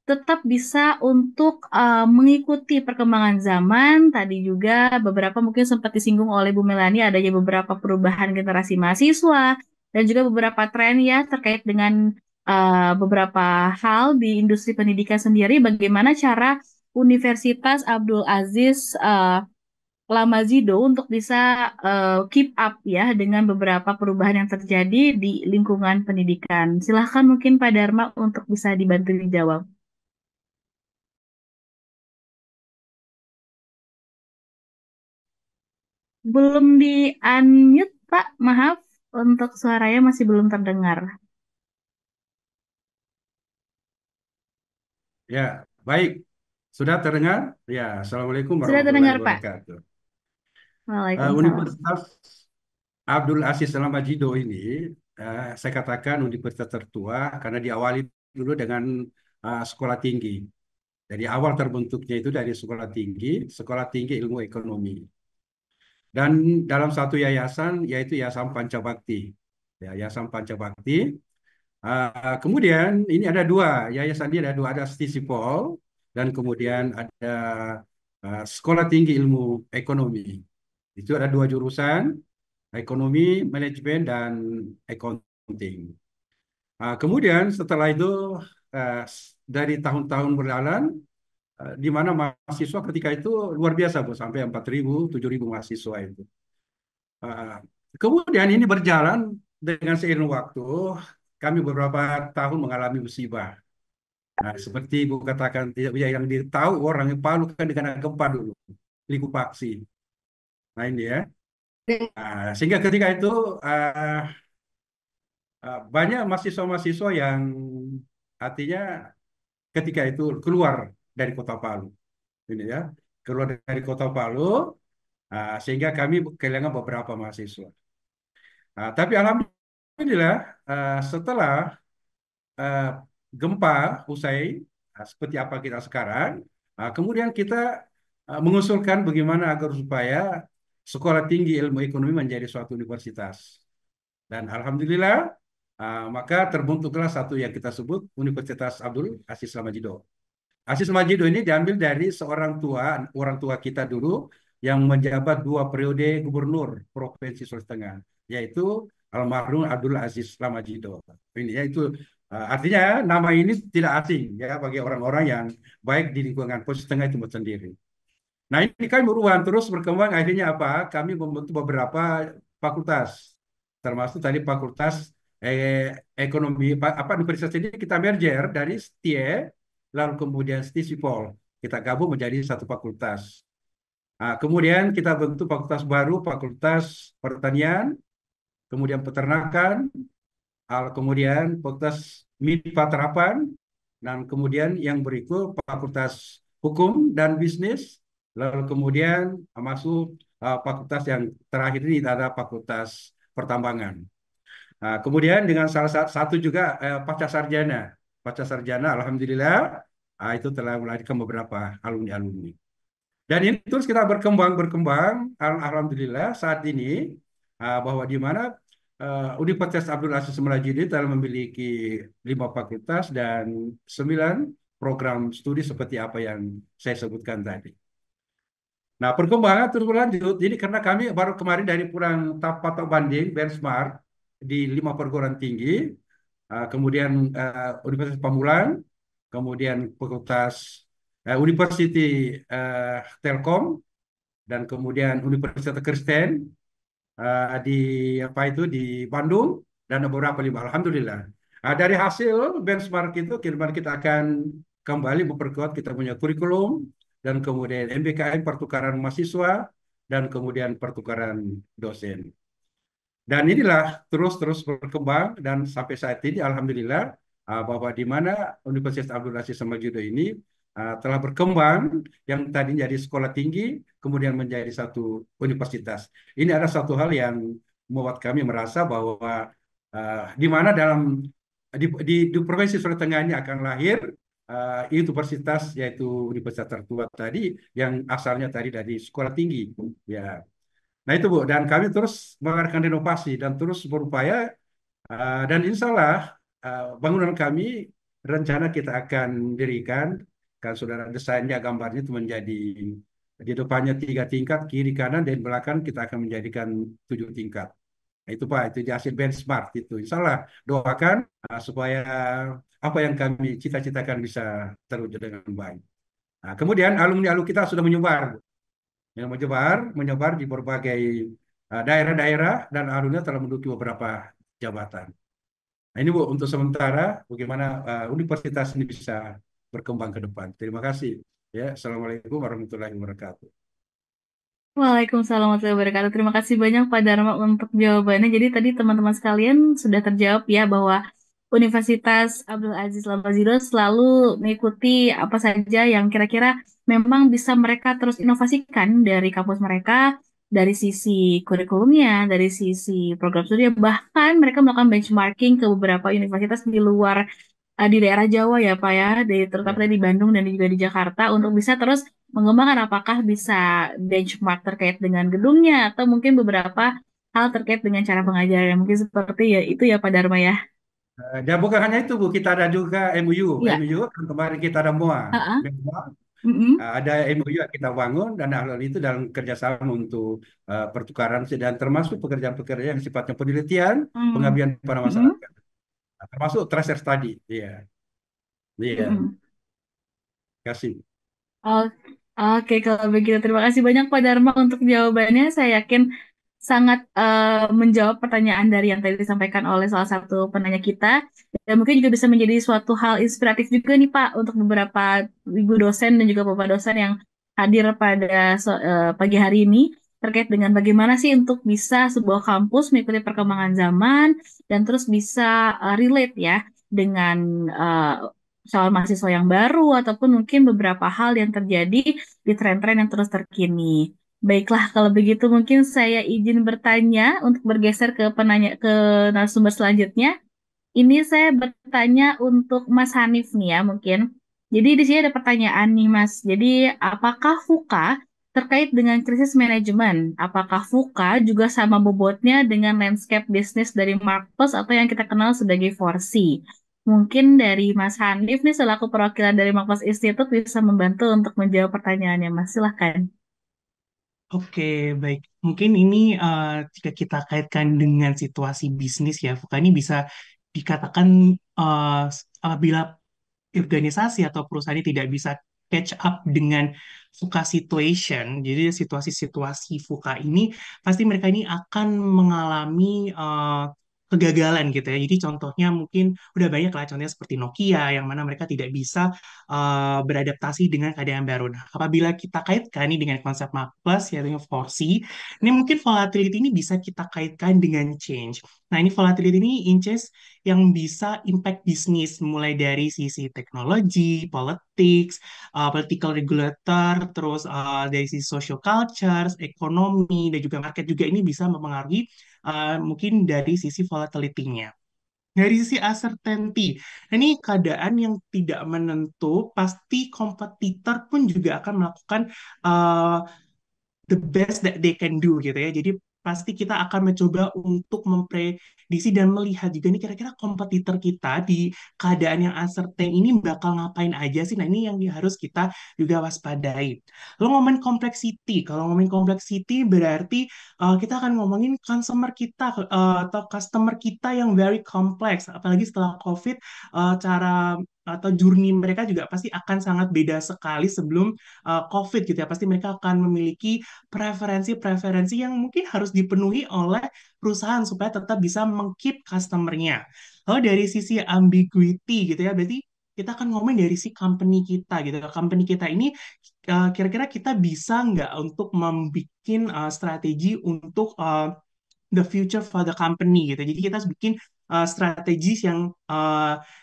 tetap bisa untuk mengikuti perkembangan zaman? Tadi juga beberapa mungkin sempat disinggung oleh Bu Melani, adanya beberapa perubahan generasi mahasiswa dan juga beberapa tren ya terkait dengan beberapa hal di industri pendidikan sendiri. Bagaimana cara Universitas Abdul Aziz Lamazido untuk bisa keep up ya dengan beberapa perubahan yang terjadi di lingkungan pendidikan. Silahkan mungkin Pak Dharma untuk bisa dibantu dijawab. Belum di-unmute, Pak. Maaf, untuk suaranya masih belum terdengar. Ya, baik. Sudah terdengar? Ya, Assalamualaikum Sudah terdengar, warahmatullahi Pak. wabarakatuh. Waalaikumsalam. Universitas Abdul Aziz Lamajido ini, saya katakan universitas tertua karena diawali dulu dengan sekolah tinggi. Jadi awal terbentuknya itu dari sekolah tinggi ilmu ekonomi. Dan dalam satu yayasan, yaitu Yayasan Pancabakti. Ya, Yayasan Pancabakti. Kemudian ini ada dua, yayasan ini ada dua, ada Stisipol dan kemudian ada Sekolah Tinggi Ilmu Ekonomi. Itu ada dua jurusan, ekonomi, manajemen, dan accounting. Kemudian setelah itu dari tahun-tahun berjalan, di mana mahasiswa ketika itu luar biasa, Bu, sampai 4.000, 7.000 mahasiswa itu. Kemudian ini berjalan dengan seiring waktu, kami beberapa tahun mengalami musibah. Nah, seperti Ibu katakan, ya, yang ditahu orang yang Palu kan dengan gempa dulu, likuifaksi. Nah ini ya. Sehingga ketika itu banyak mahasiswa-mahasiswa yang artinya ketika itu keluar dari Kota Palu, ini ya, keluar dari Kota Palu, sehingga kami kehilangan beberapa mahasiswa. Tapi alhamdulillah setelah gempa usai, seperti apa kita sekarang, kemudian kita mengusulkan bagaimana agar supaya Sekolah Tinggi Ilmu Ekonomi menjadi suatu universitas. Dan alhamdulillah, maka terbentuklah satu yang kita sebut Universitas Abdul Aziz Lamajido. Aziz Lamajido ini diambil dari orang tua kita dulu yang menjabat 2 periode gubernur Provinsi Sulawesi Tengah, yaitu almarhum Abdul Aziz Lamajido. Ini yaitu artinya nama ini tidak asing ya bagi orang-orang yang baik di lingkungan Sulawesi Tengah itu sendiri. Nah ini kami berulang terus berkembang, akhirnya apa? Kami membentuk beberapa fakultas, termasuk tadi fakultas ekonomi, universitas ini kita merger dari STIE, lalu kemudian Stisipol, kita gabung menjadi satu fakultas. Kemudian kita bentuk fakultas baru, fakultas pertanian, kemudian peternakan, kemudian fakultas MIPA terapan, dan kemudian yang berikut fakultas hukum dan bisnis, lalu kemudian masuk fakultas yang terakhir ini ada fakultas pertambangan. Kemudian dengan salah satu juga pasca sarjana, alhamdulillah itu telah melahirkan beberapa alumni-alumni. Dan ini terus kita berkembang, alhamdulillah saat ini bahwa di mana Universitas Abdul Aziz Lamajido telah memiliki 5 fakultas dan 9 program studi seperti apa yang saya sebutkan tadi. Nah, perkembangan terus berlanjut. Jadi karena kami baru kemarin dari pulang patok banding benchmark di 5 perguruan tinggi, kemudian Universitas Pamulang, kemudian Fakultas University Telkom, dan kemudian Universitas Kristen di di Bandung dan beberapa lima. Alhamdulillah. Dari hasil benchmark itu kita akan kembali memperkuat kita punya kurikulum, dan kemudian MBKM pertukaran mahasiswa, dan kemudian pertukaran dosen. Dan inilah terus berkembang dan sampai saat ini alhamdulillah bahwa di mana Universitas Abdul Aziz Samajudo ini telah berkembang yang tadi jadi sekolah tinggi kemudian menjadi satu universitas. Ini adalah satu hal yang membuat kami merasa bahwa di mana di Provinsi Sulawesi Tengah ini akan lahir universitas, yaitu universitas tertua tadi yang asalnya tadi dari sekolah tinggi, ya. Nah itu Bu, dan kami terus mengadakan renovasi dan terus berupaya dan insya Allah bangunan kami rencana kita akan dirikan, kan saudara desainnya gambarnya itu menjadi di depannya 3 tingkat, kiri kanan dan belakang kita akan menjadikan 7 tingkat. Nah, itu Pak, itu hasil benchmark itu. Insya Allah doakan supaya apa yang kami cita-citakan bisa terwujud dengan baik. Nah, kemudian alumni-alumni kita sudah menyebar, Bu. Yang menyebar di berbagai daerah-daerah dan alumni telah menduduki beberapa jabatan. Nah ini Bu, untuk sementara bagaimana universitas ini bisa berkembang ke depan. Terima kasih. Ya, Assalamualaikum warahmatullahi wabarakatuh. Waalaikumsalam warahmatullahi wabarakatuh. Terima kasih banyak Pak Dharma untuk jawabannya. Jadi tadi teman-teman sekalian sudah terjawab ya bahwa Universitas Abdul Aziz Samajudo selalu mengikuti apa saja yang kira-kira memang bisa mereka terus inovasikan dari kampus mereka, dari sisi kurikulumnya, dari sisi program studi, bahkan mereka melakukan benchmarking ke beberapa universitas di luar di daerah Jawa ya Pak ya, terutama di Bandung dan juga di Jakarta untuk bisa terus mengembangkan apakah bisa benchmark terkait dengan gedungnya atau mungkin beberapa hal terkait dengan cara pengajaran. Mungkin seperti ya itu ya Pak Dharma ya. Dan bukan hanya itu Bu, kita ada juga MOU. Ya. MOU kan kemarin kita ada MOA. Ada MOU yang kita bangun dan hal itu dalam kerjasama untuk pertukaran dan termasuk pekerjaan-pekerjaan yang sifatnya penelitian, pengabdian pada masyarakat. Termasuk tracer study. Iya. Iya. Terima kasih. Oke, kalau begitu terima kasih banyak Pak Dharma untuk jawabannya. Saya yakin sangat menjawab pertanyaan dari yang tadi disampaikan oleh salah satu penanya kita. Dan mungkin juga bisa menjadi suatu hal inspiratif juga nih Pak untuk beberapa ibu dosen dan juga bapak dosen yang hadir pada pagi hari ini terkait dengan bagaimana sih untuk bisa sebuah kampus mengikuti perkembangan zaman dan terus bisa relate ya dengan calon mahasiswa yang baru ataupun mungkin beberapa hal yang terjadi di tren-tren yang terus terkini. Baiklah, kalau begitu mungkin saya izin bertanya untuk bergeser ke narasumber selanjutnya. Ini saya bertanya untuk Mas Hanif nih ya mungkin. Jadi di sini ada pertanyaan nih Mas. Jadi apakah VUCA terkait dengan krisis manajemen? Apakah VUCA juga sama bobotnya dengan landscape bisnis dari Markplus atau yang kita kenal sebagai 4C? Mungkin dari Mas Hanif nih selaku perwakilan dari Markplus Institute bisa membantu untuk menjawab pertanyaannya Mas. Silahkan. Oke, baik. Mungkin ini jika kita kaitkan dengan situasi bisnis ya, VUCA ini bisa dikatakan apabila organisasi atau perusahaan ini tidak bisa catch up dengan VUCA situation, jadi situasi-situasi VUCA ini, pasti mereka ini akan mengalami kegagalan gitu ya. Jadi contohnya mungkin udah banyak lah contohnya seperti Nokia yang mana mereka tidak bisa beradaptasi dengan keadaan baru. Nah, apabila kita kaitkan ini dengan konsep Markplus yaitu 4C, ini mungkin volatility ini bisa kita kaitkan dengan change. Nah, ini volatility ini change yang bisa impact bisnis mulai dari sisi teknologi, politics, political regulator, terus dari sisi social cultures, ekonomi, dan juga market juga ini bisa mempengaruhi mungkin dari sisi volatility-nya. Dari sisi uncertainty, ini keadaan yang tidak menentu, pasti kompetitor pun juga akan melakukan the best that they can do gitu ya. Jadi pasti kita akan mencoba untuk memprediksi dan melihat juga nih kira-kira kompetitor kita di keadaan yang uncertain ini bakal ngapain aja sih. Nah ini yang harus kita juga waspadai. Lalu ngomongin complexity, kalau ngomongin complexity berarti kita akan ngomongin consumer kita atau customer kita yang very complex. Apalagi setelah COVID, cara atau journey mereka juga pasti akan sangat beda sekali sebelum COVID gitu ya. Pasti mereka akan memiliki preferensi-preferensi yang mungkin harus dipenuhi oleh perusahaan supaya tetap bisa meng-keep customer-nya. Lalu dari sisi ambiguity gitu ya, berarti kita akan ngomongin dari si company kita gitu. Company kita ini kira-kira kita bisa nggak untuk membuat strategi untuk the future for the company gitu. Jadi kita harus bikin strategi yang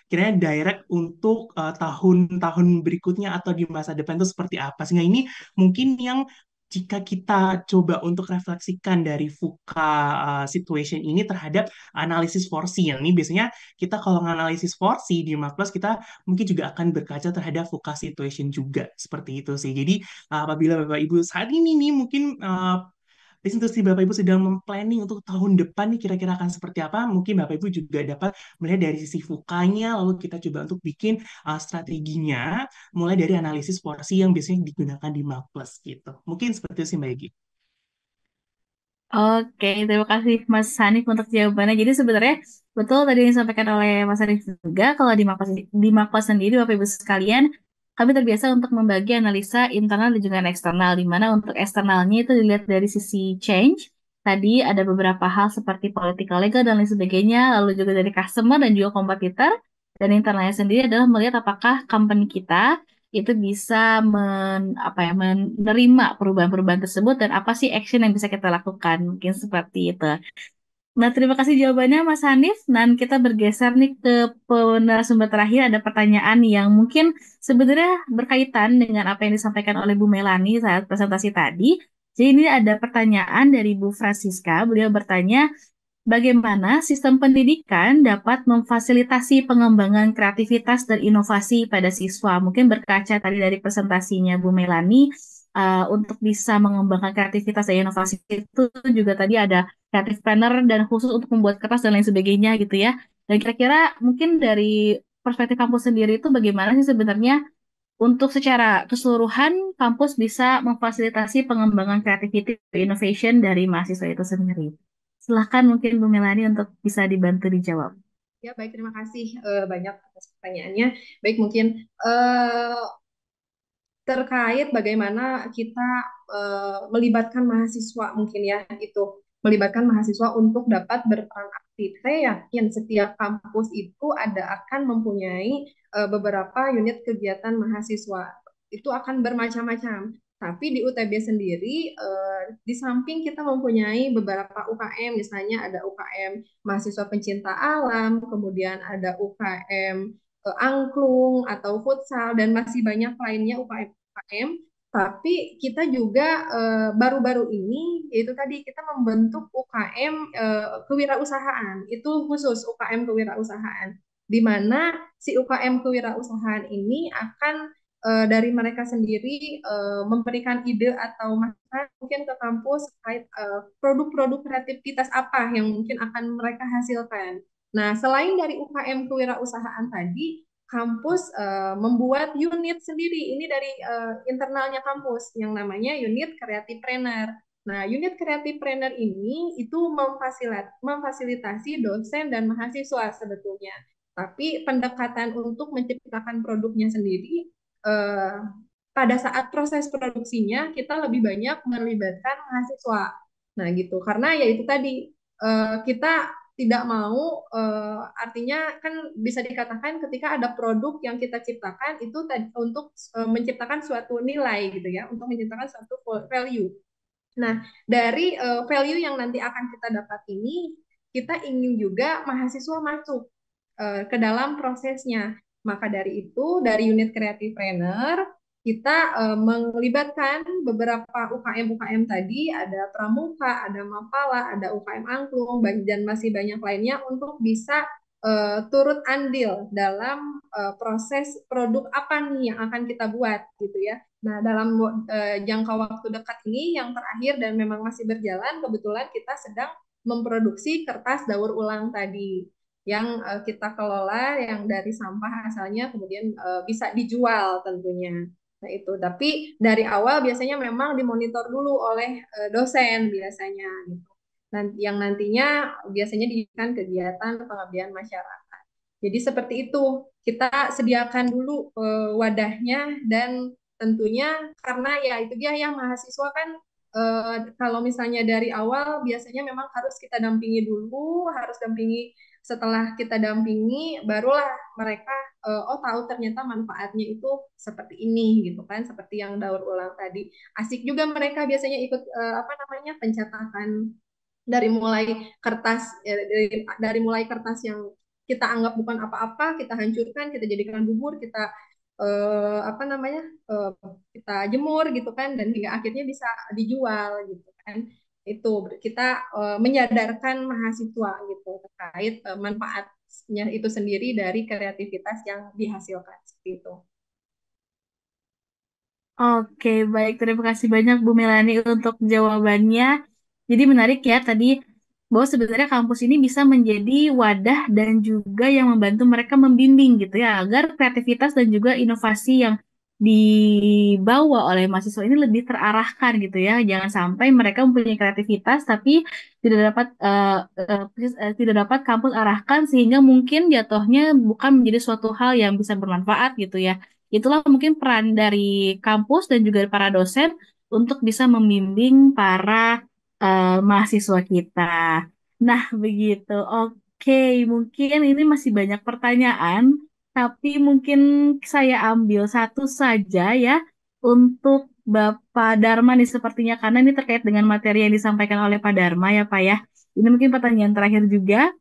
kiranya direct untuk tahun-tahun berikutnya atau di masa depan itu seperti apa. Sehingga ini mungkin yang jika kita coba untuk refleksikan dari VUCA situation ini terhadap analisis porsi, yang ini biasanya kita kalau menganalisis porsi di Marketplace kita mungkin juga akan berkaca terhadap VUCA situation juga seperti itu sih. Jadi apabila Bapak Ibu saat ini nih mungkin institusi Bapak Ibu sedang memplanning untuk tahun depan nih kira-kira akan seperti apa, mungkin Bapak Ibu juga dapat melihat dari sisi VUCA-nya, lalu kita coba untuk bikin strateginya, mulai dari analisis porsi yang biasanya digunakan di Marketplace gitu. Mungkin seperti itu sih Mbak Egy. Oke, terima kasih Mas Hanif untuk jawabannya. Jadi sebenarnya betul tadi yang disampaikan oleh Mas Hanif juga, kalau di Makwas sendiri, Bapak Ibu sekalian, kami terbiasa untuk membagi analisa internal dan juga eksternal, di mana untuk eksternalnya itu dilihat dari sisi change. Tadi ada beberapa hal seperti political legal dan lain sebagainya, lalu juga dari customer dan juga kompetitor. Dan internalnya sendiri adalah melihat apakah company kita itu bisa menerima perubahan-perubahan tersebut dan apa sih action yang bisa kita lakukan. Mungkin seperti itu. Nah, terima kasih jawabannya Mas Hanif. Dan kita bergeser nih ke narasumber terakhir. Ada pertanyaan yang mungkin sebenarnya berkaitan dengan apa yang disampaikan oleh Bu Melani saat presentasi tadi. Jadi ini ada pertanyaan dari Bu Francisca. Beliau bertanya, bagaimana sistem pendidikan dapat memfasilitasi pengembangan kreativitas dan inovasi pada siswa? Mungkin berkaca tadi dari presentasinya Bu Melani, untuk bisa mengembangkan kreativitas dan inovasi itu juga tadi ada creative planner dan khusus untuk membuat kertas dan lain sebagainya gitu ya. Dan kira-kira mungkin dari perspektif kampus sendiri itu bagaimana sih sebenarnya untuk secara keseluruhan kampus bisa memfasilitasi pengembangan creativity dan innovation dari mahasiswa itu sendiri? Silahkan mungkin Bu Melani untuk bisa dibantu dijawab. Ya, baik, terima kasih banyak atas pertanyaannya. Baik, mungkin terkait bagaimana kita melibatkan mahasiswa mungkin ya, itu melibatkan mahasiswa untuk dapat berperan aktif. Saya yakin setiap kampus itu akan mempunyai beberapa unit kegiatan mahasiswa. Itu akan bermacam-macam. Tapi di UTB sendiri, di samping kita mempunyai beberapa UKM, misalnya ada UKM mahasiswa pencinta alam, kemudian ada UKM angklung atau futsal, dan masih banyak lainnya UKM. Tapi kita juga baru-baru ini, yaitu tadi kita membentuk UKM kewirausahaan, itu khusus UKM kewirausahaan, di mana si UKM kewirausahaan ini akan dari mereka sendiri memberikan ide atau masukan mungkin ke kampus terkait produk-produk kreativitas apa yang mungkin akan mereka hasilkan. Nah, selain dari UKM kewirausahaan tadi, kampus membuat unit sendiri. Ini dari internalnya kampus yang namanya unit Creative Planner. Nah, unit Creative Planner ini itu memfasilitasi dosen dan mahasiswa sebetulnya. Tapi pendekatan untuk menciptakan produknya sendiri, pada saat proses produksinya kita lebih banyak melibatkan mahasiswa. Nah, gitu. Karena ya itu tadi, kita tidak mau, artinya kan bisa dikatakan ketika ada produk yang kita ciptakan itu untuk menciptakan suatu nilai gitu ya, untuk menciptakan suatu value. Nah, dari value yang nanti akan kita dapat ini, kita ingin juga mahasiswa masuk ke dalam prosesnya. Maka dari itu, dari unit Creative Planner, kita melibatkan beberapa UKM-UKM tadi, ada Pramuka, ada Mapala, ada UKM Angklung, dan masih banyak lainnya untuk bisa turut andil dalam proses produk apa nih yang akan kita buat gitu ya. Nah, dalam jangka waktu dekat ini yang terakhir dan memang masih berjalan, kebetulan kita sedang memproduksi kertas daur ulang tadi yang kita kelola, yang dari sampah asalnya kemudian bisa dijual tentunya. Nah, itu. Tapi dari awal biasanya memang dimonitor dulu oleh dosen biasanya gitu. Yang nantinya biasanya dijadikan kegiatan pengabdian masyarakat. Jadi seperti itu, kita sediakan dulu wadahnya, dan tentunya karena ya itu dia ya, mahasiswa kan kalau misalnya dari awal biasanya memang harus kita dampingi dulu, setelah kita dampingi barulah mereka oh tahu ternyata manfaatnya itu seperti ini gitu kan, seperti yang daur ulang tadi. Asik juga mereka biasanya ikut apa namanya pencetakan dari mulai kertas dari mulai kertas yang kita anggap bukan apa-apa, kita hancurkan, kita jadikan bubur, kita apa namanya kita jemur gitu kan, dan hingga akhirnya bisa dijual gitu kan. Itu kita menyadarkan mahasiswa gitu terkait manfaatnya itu sendiri dari kreativitas yang dihasilkan seperti itu. Oke, baik. Terima kasih banyak Bu Melani untuk jawabannya. Jadi menarik ya tadi bahwa sebenarnya kampus ini bisa menjadi wadah dan juga yang membantu mereka membimbing gitu ya agar kreativitas dan juga inovasi yang dibawa oleh mahasiswa ini lebih terarahkan gitu ya. Jangan sampai mereka mempunyai kreativitas tapi tidak dapat tidak dapat kampus arahkan sehingga mungkin jatuhnya bukan menjadi suatu hal yang bisa bermanfaat gitu ya. Itulah mungkin peran dari kampus dan juga para dosen untuk bisa membimbing para mahasiswa kita. Nah, begitu. Oke, mungkin ini masih banyak pertanyaan, tapi mungkin saya ambil satu saja ya untuk Bapak Dharma nih sepertinya karena ini terkait dengan materi yang disampaikan oleh Pak Dharma ya Pak ya. Ini mungkin pertanyaan terakhir juga.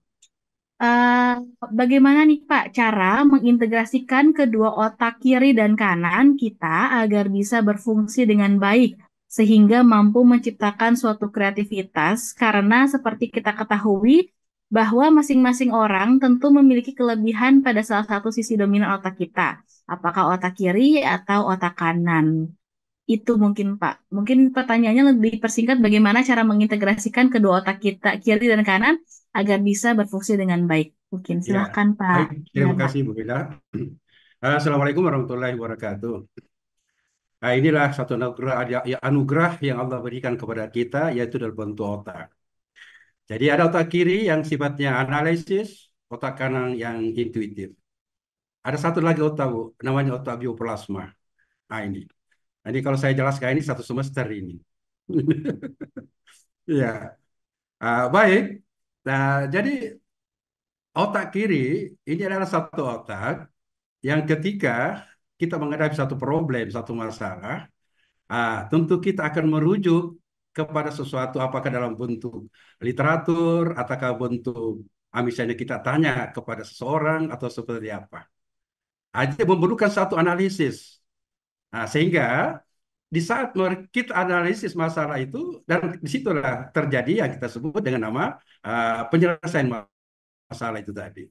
Eh, Bagaimana nih Pak cara mengintegrasikan kedua otak kiri dan kanan kita agar bisa berfungsi dengan baik sehingga mampu menciptakan suatu kreativitas karena seperti kita ketahui bahwa masing-masing orang tentu memiliki kelebihan pada salah satu sisi dominan otak kita, apakah otak kiri atau otak kanan. Itu mungkin Pak. Mungkin pertanyaannya lebih persingkat bagaimana cara mengintegrasikan kedua otak kita kiri dan kanan agar bisa berfungsi dengan baik. Mungkin Ya, silahkan Pak baik. Terima Dharma. kasih Bu Bella. Assalamualaikum warahmatullahi wabarakatuh. Nah, inilah satu anugerah, anugerah yang Allah berikan kepada kita, yaitu dalam bentuk otak. Jadi ada otak kiri yang sifatnya analisis, otak kanan yang intuitif. Ada satu lagi otak, Bu, namanya otak bioplasma. Nah, ini. Jadi kalau saya jelaskan ini satu semester ini. Ya, baik. Nah, jadi otak kiri ini adalah satu otak yang ketika kita menghadapi satu problem, satu masalah, tentu kita akan merujuk kepada sesuatu apakah dalam bentuk literatur ataukah bentuk misalnya kita tanya kepada seseorang atau seperti apa. Jadi memerlukan satu analisis. Sehingga di saat kita analisis masalah itu dan disitulah terjadi yang kita sebut dengan nama penyelesaian masalah itu tadi.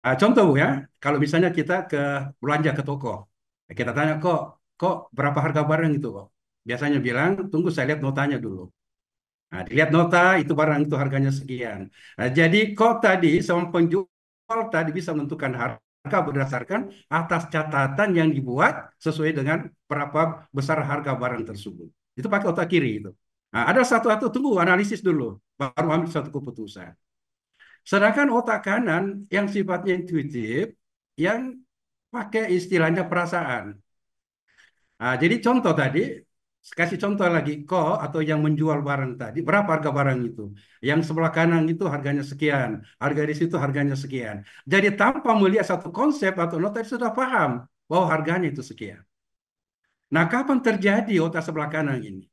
Contoh ya, kalau misalnya kita belanja ke toko, kita tanya kok berapa harga barang itu kok? Biasanya bilang tunggu saya lihat notanya dulu. Nah, dilihat nota itu barang itu harganya sekian. Nah, jadi kok tadi sama penjual tadi bisa menentukan harga berdasarkan atas catatan yang dibuat sesuai dengan berapa besar harga barang tersebut. Itu pakai otak kiri itu. Nah, ada satu-satu tunggu analisis dulu, baru ambil satu keputusan. Sedangkan otak kanan yang sifatnya intuitif, yang pakai istilahnya perasaan. Jadi contoh tadi, kasih contoh lagi, atau yang menjual barang tadi, berapa harga barang itu? Yang sebelah kanan itu harganya sekian, harga di situ harganya sekian. Jadi tanpa melihat satu konsep atau nota sudah paham bahwa harganya itu sekian. Nah, kapan terjadi otak sebelah kanan ini?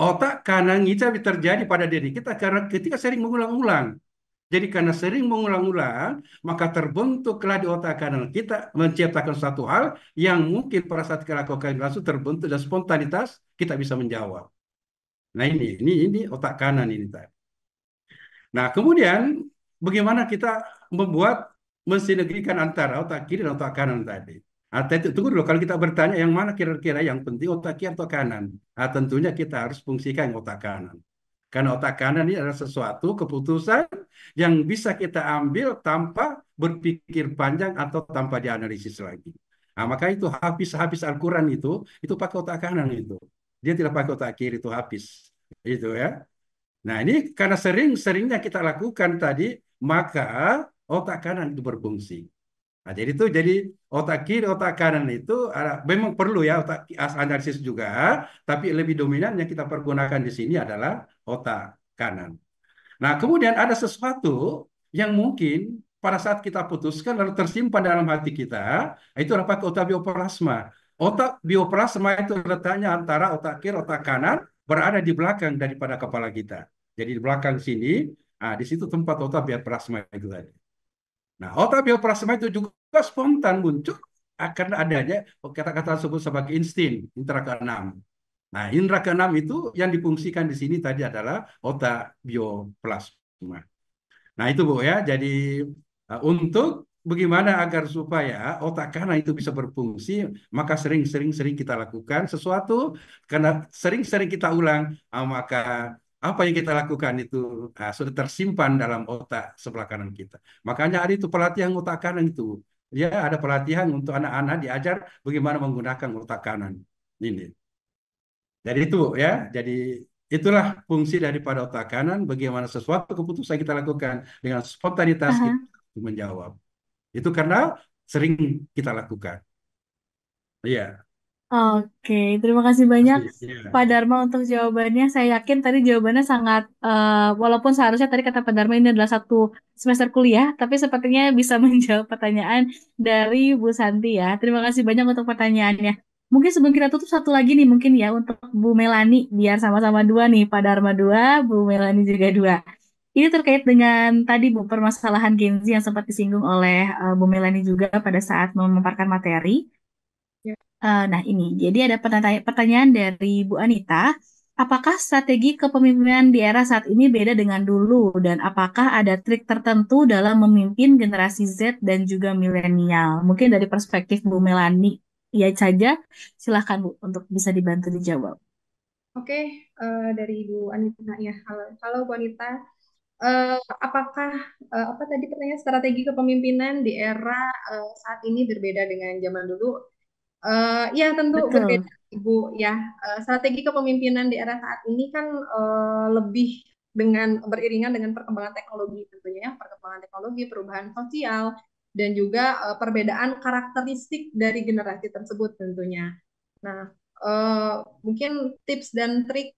Otak kanan itu terjadi pada diri kita karena ketika sering mengulang-ulang. Jadi karena sering mengulang-ulang, maka terbentuklah di otak kanan kita menciptakan satu hal yang mungkin pada saat kita lakukan langsung terbentuk dan spontanitas kita bisa menjawab. Nah ini otak kanan ini tadi. Nah kemudian bagaimana kita membuat mensinergikan antara otak kiri dan otak kanan tadi. Tunggu dulu, kalau kita bertanya yang mana kira-kira yang penting otak kiri atau kanan? Tentunya kita harus fungsikan otak kanan. Karena otak kanan ini adalah sesuatu keputusan yang bisa kita ambil tanpa berpikir panjang atau tanpa dianalisis lagi. Maka itu habis Al-Quran itu pakai otak kanan itu. Dia tidak pakai otak kiri itu habis. Itu ya. Nah ini karena seringnya kita lakukan tadi, maka otak kanan itu berfungsi. Nah, jadi otak kiri, otak kanan itu memang perlu ya otak analisis juga, tapi lebih dominan yang kita pergunakan di sini adalah otak kanan. Nah, kemudian ada sesuatu yang mungkin pada saat kita putuskan lalu tersimpan dalam hati kita, itu dapat otak bioplasma. Otak bioplasma itu letaknya antara otak kiri, otak kanan, berada di belakang daripada kepala kita. Jadi di belakang sini, di situ tempat otak bioplasma itu tadi. Nah, otak bioplasma itu juga spontan muncul karena adanya kata-kata sebut sebagai insting, indera keenam. Nah, indera keenam itu yang difungsikan di sini tadi adalah otak bioplasma. Nah, itu Bu ya. Jadi untuk bagaimana agar supaya otak kanan itu bisa berfungsi, maka sering-sering kita lakukan sesuatu karena sering-sering kita ulang, maka apa yang kita lakukan itu sudah tersimpan dalam otak sebelah kanan kita. Makanya ada itu pelatihan otak kanan itu. Ya, ada pelatihan untuk anak-anak diajar bagaimana menggunakan otak kanan. Ini. Jadi itu ya. Jadi itulah fungsi daripada otak kanan, bagaimana sesuatu keputusan kita lakukan dengan spontanitas kita menjawab. Itu karena sering kita lakukan. Iya. Oke, terima kasih banyak Iya. Pak Dharma untuk jawabannya. Saya yakin tadi jawabannya sangat, walaupun seharusnya tadi kata Pak Dharma ini adalah satu semester kuliah, tapi sepertinya bisa menjawab pertanyaan dari Bu Santi ya. Terima kasih banyak untuk pertanyaannya. Mungkin sebelum kita tutup satu lagi nih mungkin ya untuk Bu Melani, biar sama-sama dua nih, Pak Dharma dua, Bu Melani juga dua. Ini terkait dengan tadi Bu, permasalahan Gen Z yang sempat disinggung oleh Bu Melani juga pada saat memaparkan materi. Nah ini, jadi ada pertanyaan dari Bu Anita. Apakah strategi kepemimpinan di era saat ini beda dengan dulu? Dan apakah ada trik tertentu dalam memimpin generasi Z dan juga milenial? Mungkin dari perspektif Bu Melani, ya saja. Silahkan Bu, untuk bisa dibantu dijawab. Oke, dari Bu Anita ya. Halo Bu Anita. Apakah apa tadi pertanyaan strategi kepemimpinan di era saat ini berbeda dengan zaman dulu? Ya tentu Betul. berbeda Ibu ya. Strategi kepemimpinan di era saat ini kan lebih dengan beriringan dengan perkembangan teknologi tentunya ya, perkembangan teknologi, perubahan sosial dan juga perbedaan karakteristik dari generasi tersebut tentunya. Nah, mungkin tips dan trik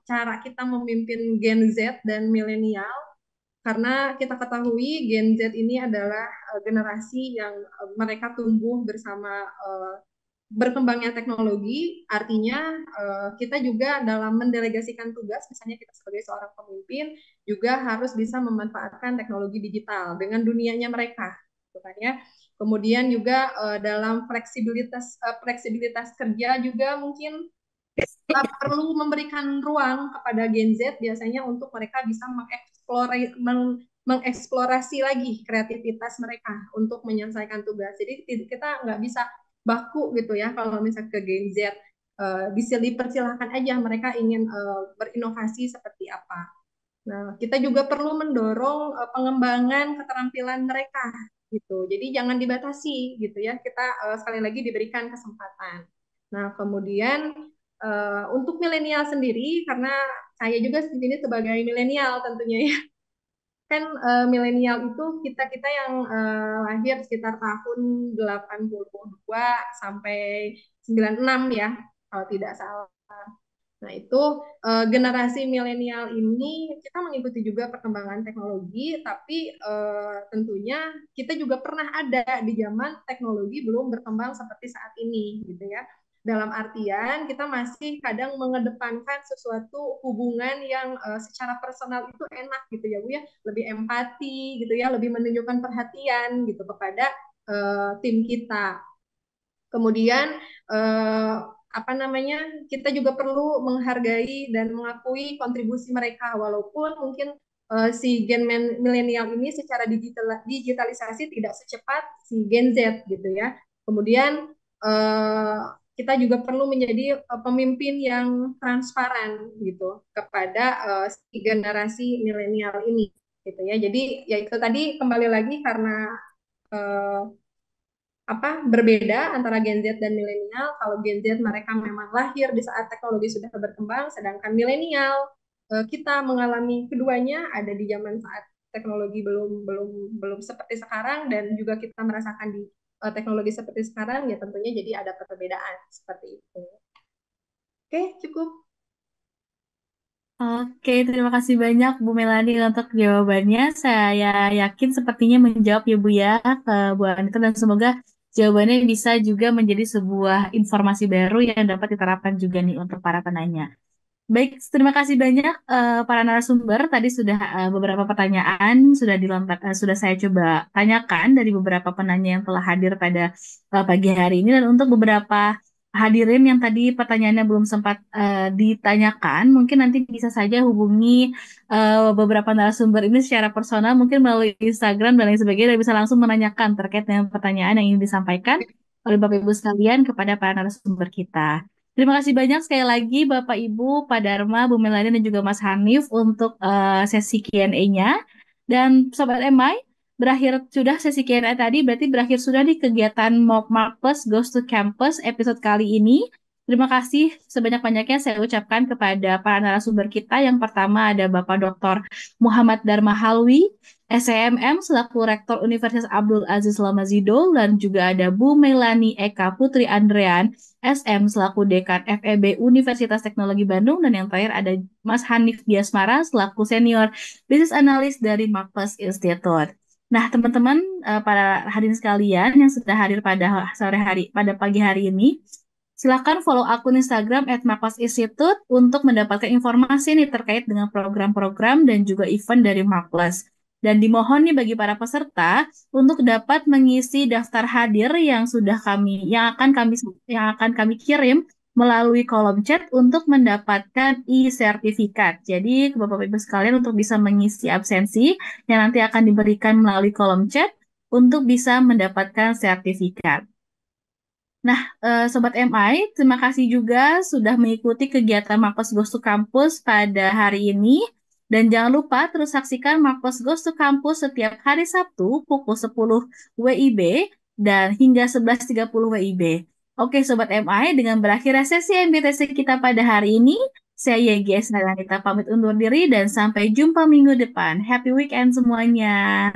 cara kita memimpin Gen Z dan milenial karena kita ketahui Gen Z ini adalah generasi yang mereka tumbuh bersama berkembangnya teknologi, artinya kita juga dalam mendelegasikan tugas, misalnya kita sebagai seorang pemimpin juga harus bisa memanfaatkan teknologi digital dengan dunianya mereka, gitu kan ya. Kemudian juga dalam fleksibilitas kerja juga mungkin perlu memberikan ruang kepada Gen Z biasanya untuk mereka bisa mengeksplorasi lagi kreativitas mereka untuk menyelesaikan tugas. Jadi kita nggak bisa baku gitu ya kalau misalnya ke Gen Z, dipersilahkan aja mereka ingin berinovasi seperti apa. Nah, kita juga perlu mendorong pengembangan keterampilan mereka gitu. Jadi jangan dibatasi gitu ya. Kita sekali lagi diberikan kesempatan. Nah, kemudian untuk milenial sendiri, karena saya juga di sini sebagai milenial tentunya ya, kan milenial itu kita yang lahir sekitar tahun 82 sampai 96 ya, kalau tidak salah. Nah, itu generasi milenial ini kita mengikuti juga perkembangan teknologi, tapi tentunya kita juga pernah ada di zaman teknologi belum berkembang seperti saat ini, gitu ya. Dalam artian kita masih kadang mengedepankan sesuatu hubungan yang secara personal itu enak gitu ya Bu ya, lebih empati gitu ya, lebih menunjukkan perhatian gitu kepada tim kita. Kemudian kita juga perlu menghargai dan mengakui kontribusi mereka walaupun mungkin si gen milenial ini secara digitalisasi tidak secepat si Gen Z gitu ya. Kemudian kita juga perlu menjadi pemimpin yang transparan gitu kepada si generasi milenial ini gitu ya. Jadi ya itu tadi kembali lagi karena berbeda antara Gen Z dan milenial. Kalau Gen Z mereka memang lahir di saat teknologi sudah berkembang, sedangkan milenial kita mengalami keduanya ada di zaman saat teknologi belum seperti sekarang dan juga kita merasakan di teknologi seperti sekarang, ya tentunya jadi ada perbedaan seperti itu. Oke, cukup. Oke, terima kasih banyak Bu Melani untuk jawabannya. Saya yakin sepertinya menjawab ya Bu ya ke Bu Anita, dan semoga jawabannya bisa juga menjadi sebuah informasi baru yang dapat diterapkan juga nih untuk para penanya. Baik, terima kasih banyak para narasumber. Tadi sudah beberapa pertanyaan sudah saya coba tanyakan dari beberapa penanya yang telah hadir pada pagi hari ini, dan untuk beberapa hadirin yang tadi pertanyaannya belum sempat ditanyakan, mungkin nanti bisa saja hubungi beberapa narasumber ini secara personal, mungkin melalui Instagram dan lain sebagainya, dan bisa langsung menanyakan terkait dengan pertanyaan yang ingin disampaikan oleh Bapak Ibu sekalian kepada para narasumber kita. Terima kasih banyak sekali lagi Bapak Ibu, Pak Dharma, Bu Melani, dan juga Mas Hanif untuk sesi Q&A-nya. Dan Sobat MI, berakhir sudah sesi Q&A tadi, berarti berakhir sudah di kegiatan Markless Goes to Campus episode kali ini. Terima kasih sebanyak-banyaknya saya ucapkan kepada para narasumber kita. Yang pertama ada Bapak Dr. Muhammad Dharma Halwi, SCMM selaku Rektor Universitas Abdul Aziz Lamazido, dan juga ada Bu Melani Eka Putri Andrean, SM selaku Dekan FEB Universitas Teknologi Bandung, dan yang terakhir ada Mas Hanif Biasmara selaku Senior Business Analyst dari Markless Institute. Nah, teman-teman, para hadirin sekalian yang sudah hadir pada pagi hari ini, silakan follow akun Instagram @markless_institute untuk mendapatkan informasi nih terkait dengan program-program dan juga event dari Markless. Dan dimohon nih bagi para peserta untuk dapat mengisi daftar hadir yang akan kami kirim melalui kolom chat untuk mendapatkan e-sertifikat. Jadi Bapak Ibu sekalian untuk bisa mengisi absensi yang nanti akan diberikan melalui kolom chat untuk bisa mendapatkan sertifikat. Nah, Sobat MI, terima kasih juga sudah mengikuti kegiatan Markless Goes to Campus pada hari ini. Dan jangan lupa terus saksikan Markless Goes to Campus setiap hari Sabtu pukul 10 WIB dan hingga 11.30 WIB. Oke Sobat MI, dengan berakhirnya sesi MBTC kita pada hari ini, saya YGS Nalanita pamit undur diri dan sampai jumpa minggu depan. Happy weekend semuanya.